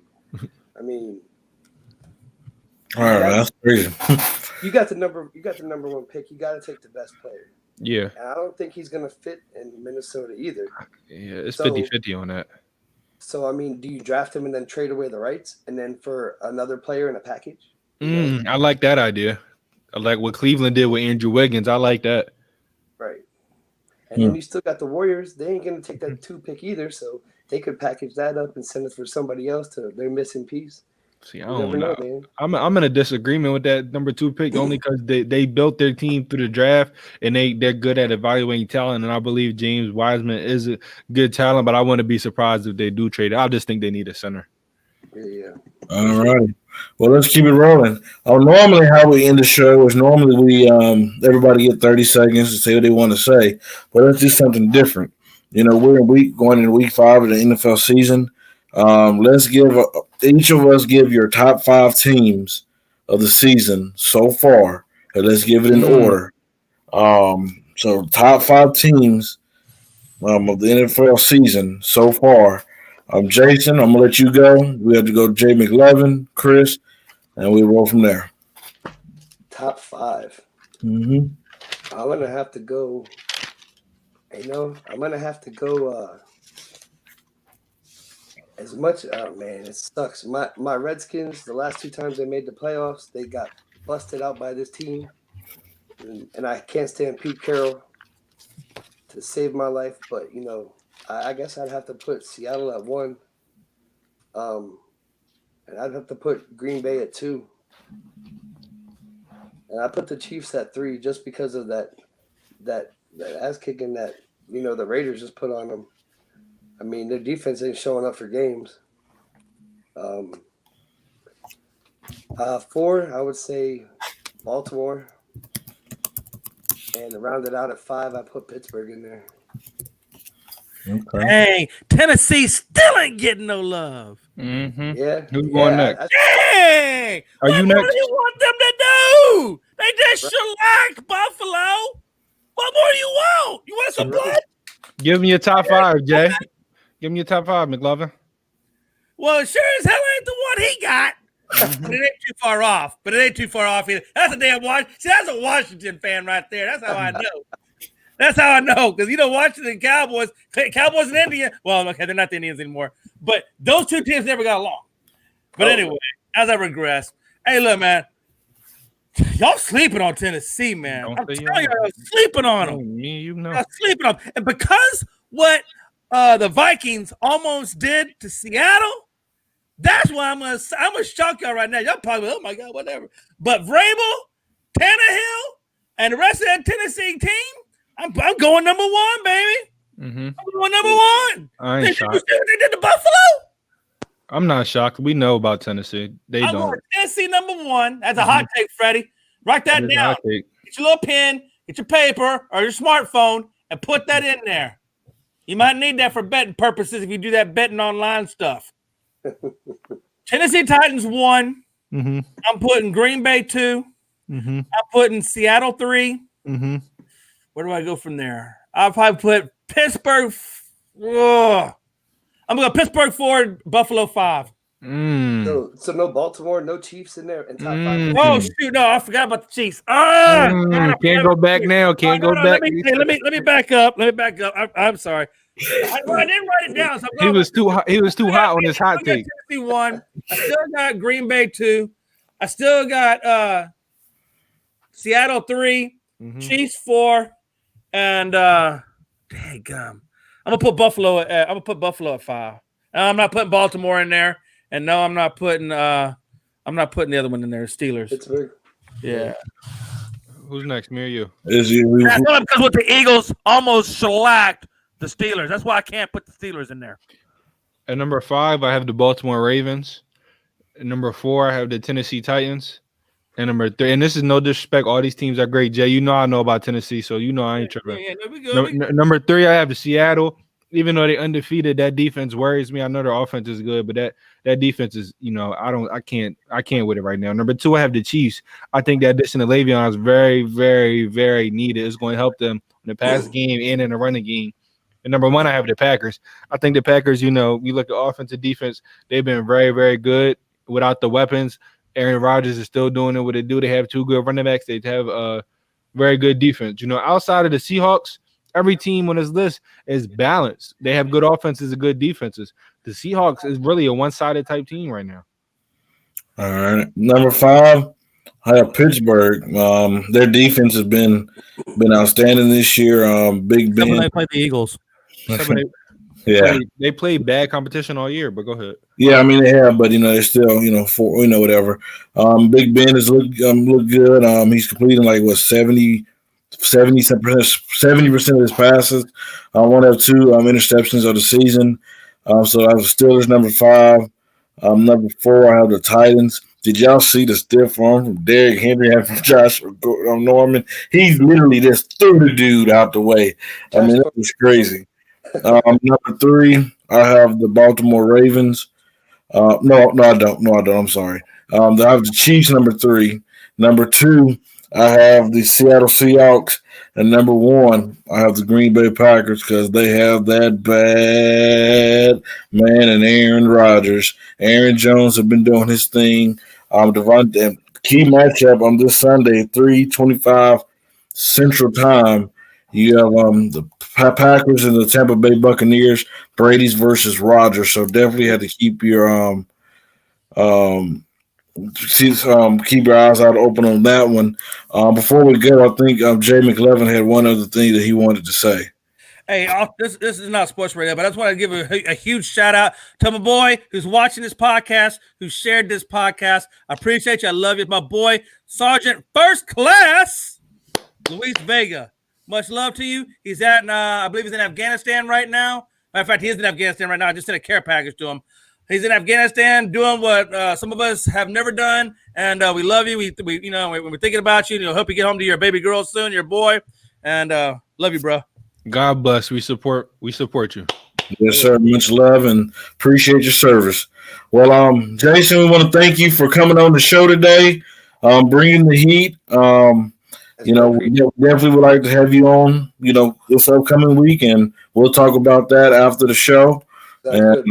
S5: I mean,
S2: all right, that's crazy.
S5: you got the number 1 pick. You got to take the best player.
S4: Yeah.
S5: And I don't think he's going to fit in Minnesota either.
S4: Yeah, it's 50-50 on that.
S5: So, I mean, do you draft him and then trade away the rights and then for another player in a package?
S4: I like that idea. I like what Cleveland did with Andrew Wiggins. I like that.
S5: Right. And then you still got the Warriors. They ain't going to take that 2 pick either, so they could package that up and send it for somebody else to their missing piece.
S4: See, I don't know. I'm in a disagreement with that number 2 pick only because they built their team through the draft and they're good at evaluating talent. And I believe James Wiseman is a good talent, but I wouldn't be surprised if they do trade. I just think they need a center.
S5: Yeah.
S2: All righty. Well, let's keep it rolling. Normally, how we end the show is normally we everybody get 30 seconds to say what they want to say, but let's do something different. We're going into week 5 of the NFL season. Let's give each of us give your top 5 teams of the season so far, and let's give it in order. So top 5 teams of the NFL season so far. Jason, I'm gonna let you go. We have to go Jay McLovin, Chris, and we roll from there.
S5: Top 5.
S2: Mm-hmm.
S5: I'm gonna have to go. I'm gonna have to go. As much. Oh man, it sucks. My Redskins. The last 2 times they made the playoffs, they got busted out by this team, and I can't stand Pete Carroll to save my life. But I guess I'd have to put Seattle at 1. And I'd have to put Green Bay at 2. And I put the Chiefs at 3 just because of that ass kicking that the Raiders just put on them. I mean, their defense ain't showing up for games. 4, I would say Baltimore. And to round it out at 5, I put Pittsburgh in there.
S2: Okay.
S3: Dang, Tennessee still ain't getting no love.
S4: Mm-hmm.
S5: Yeah.
S4: Who's going next?
S3: Dang!
S4: Are you next?
S3: What do you want them to do? They just shellacked Buffalo. What more do you want? You want some blood?
S4: Give me your top 5, Jay. Give me your top 5, McLovin.
S3: Well, sure as hell ain't the one he got. But it ain't too far off. Either. That's a damn Washington. See, that's a Washington fan right there. That's how I know. Because Washington Cowboys and Indians. Well, okay, they're not the Indians anymore. But those 2 teams never got along. But anyway, as I regress, hey, look, man, y'all sleeping on Tennessee, man. I'm telling y'all sleeping on them. Y'all sleeping on them. And because what the Vikings almost did to Seattle, that's why I'm gonna shock y'all right now. Y'all probably, oh my God, whatever. But Vrabel, Tannehill, and the rest of that Tennessee team, I'm going number 1, baby.
S4: Mm-hmm.
S3: I'm going number 1.
S4: I ain't shocked.
S3: They did the Buffalo.
S4: I'm not shocked. We know about Tennessee. I'm
S3: going Tennessee number 1. That's a hot take, Freddie. Write that down. Get your little pen, get your paper or your smartphone, and put that in there. You might need that for betting purposes if you do that betting online stuff. Tennessee Titans 1.
S4: Mm-hmm. I'm
S3: putting Green Bay 2.
S4: Mm-hmm.
S3: I'm putting Seattle 3.
S4: Mm-hmm.
S3: Where do I go from there? I'll probably put Pittsburgh. I'm going to go Pittsburgh 4, Buffalo 5.
S5: So no Baltimore, no Chiefs in there. And top 5.
S3: Oh, shoot. No, I forgot about the Chiefs.
S4: Can't go back now. Can't go back.
S3: Let me back up. I'm sorry. I didn't write it down. So
S4: he was too hot on his hot take.
S3: Tennessee 1. I still got Green Bay 2. I still got Seattle 3, Chiefs 4, and dang gum. I'm gonna put Buffalo at 5. I'm not putting Baltimore in there, and no, I'm not putting the other one in there. Steelers.
S5: Pittsburgh.
S3: Yeah.
S4: Who's next? Me or you?
S2: Is you?
S3: That's because with the Eagles almost shellacked the Steelers. That's why I can't put the Steelers in there.
S4: At number 5, I have the Baltimore Ravens. At number 4, I have the Tennessee Titans. And number 3, and this is no disrespect, all these teams are great. Jay, I know about Tennessee, so I ain't tripping.
S3: Yeah, no, we good.
S4: Number 3, I have the Seattle. Even though they undefeated, that defense worries me. I know their offense is good, but that defense is, I can't with it right now. Number 2, I have the Chiefs. I think that addition of Le'Veon is very, very, very needed. It's going to help them in the pass game and in the running game. And number 1, I have the Packers. I think the Packers, you look at offense and defense, they've been very, very good without the weapons. Aaron Rodgers is still doing it what they do. They have 2 good running backs. They have a very good defense. Outside of the Seahawks, every team on this list is balanced. They have good offenses and good defenses. The Seahawks is really a one-sided type team right now.
S2: All right. Number 5, I have Pittsburgh. Their defense has been outstanding this year. Big Ben.
S3: They played the Eagles.
S4: They played bad competition all year, but go ahead.
S2: Yeah, I mean they have, but they're still whatever. Big Ben has looked good. He's completing 70% of his passes. One of 2 interceptions of the season. So I was Steelers number 5. Number 4, I have the Titans. Did y'all see the stiff arm from Derrick Henry and from Josh Norman? He literally just threw the dude out the way. I mean, that was crazy. Number 3, I have the Baltimore Ravens. No, I don't. I'm sorry. I have the Chiefs, number 3. Number 2, I have the Seattle Seahawks. And number 1, I have the Green Bay Packers because they have that bad man and Aaron Rodgers. Aaron Jones have been doing his thing. Devontae, key matchup on this Sunday, 3:25 Central Time. You have the Packers and the Tampa Bay Buccaneers. Brady's versus Rodgers. So definitely had to keep your keep your eyes out open on that one. Before we go, I think Jay McLevin had one other thing that he wanted to say.
S3: Hey, this is not sports radio, but I just want to give a huge shout out to my boy who's watching this podcast, who shared this podcast. I appreciate you. I love you. My boy, Sergeant First Class Luis Vega. Much love to you. He's at, I believe he's in Afghanistan right now. Matter of fact, he is in Afghanistan right now. I just sent a care package to him. He's in Afghanistan doing what some of us have never done, and we love you. We we're thinking about you. Hope you get home to your baby girl soon, your boy, and love you, bro.
S4: God bless. We support you.
S2: Yes, sir. Much love and appreciate your service. Well, Jason, we want to thank you for coming on the show today, bringing the heat. We definitely would like to have you on, this upcoming week, and we'll talk about that after the show. And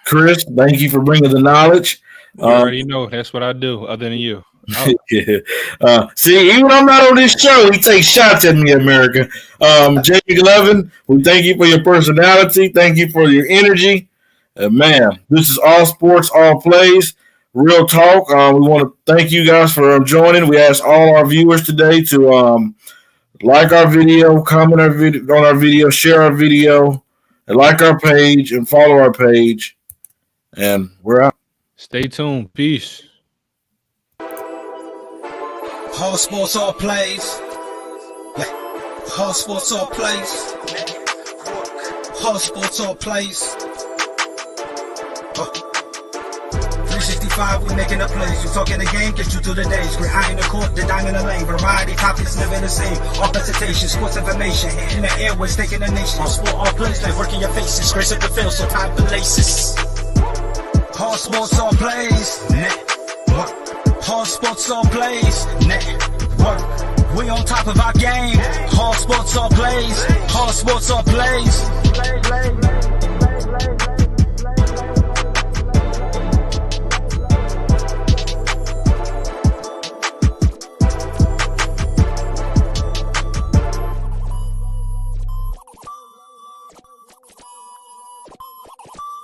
S2: Chris, thank you for bringing the knowledge.
S4: You already know that's what I do, other than you. Oh.
S2: Yeah. See, even when I'm not on this show, he takes shots at me, America. Jay McLevin, we thank you for your personality. Thank you for your energy. Man, this is All Sports, All Plays. Real talk. We want to thank you guys for joining. We asked all our viewers today to like our video, comment on our video, share our video, and like our page and follow our page. And we're out.
S4: Stay tuned. Peace.
S1: All sports, all plays. All sports, all plays. All sports, all plays. 365, we making a place. You talking the game, get you through the days. Great eye in the court, the dime in the lane. Variety, topics never the same. All presentation, sports information. In the airways, taking the nation. All sport, all plays. Like working your faces. Grace up the field, so time for laces. All sports, all plays. Network. All sports, all plays. Network. We on top of our game. All sports, all plays. All sports, all plays.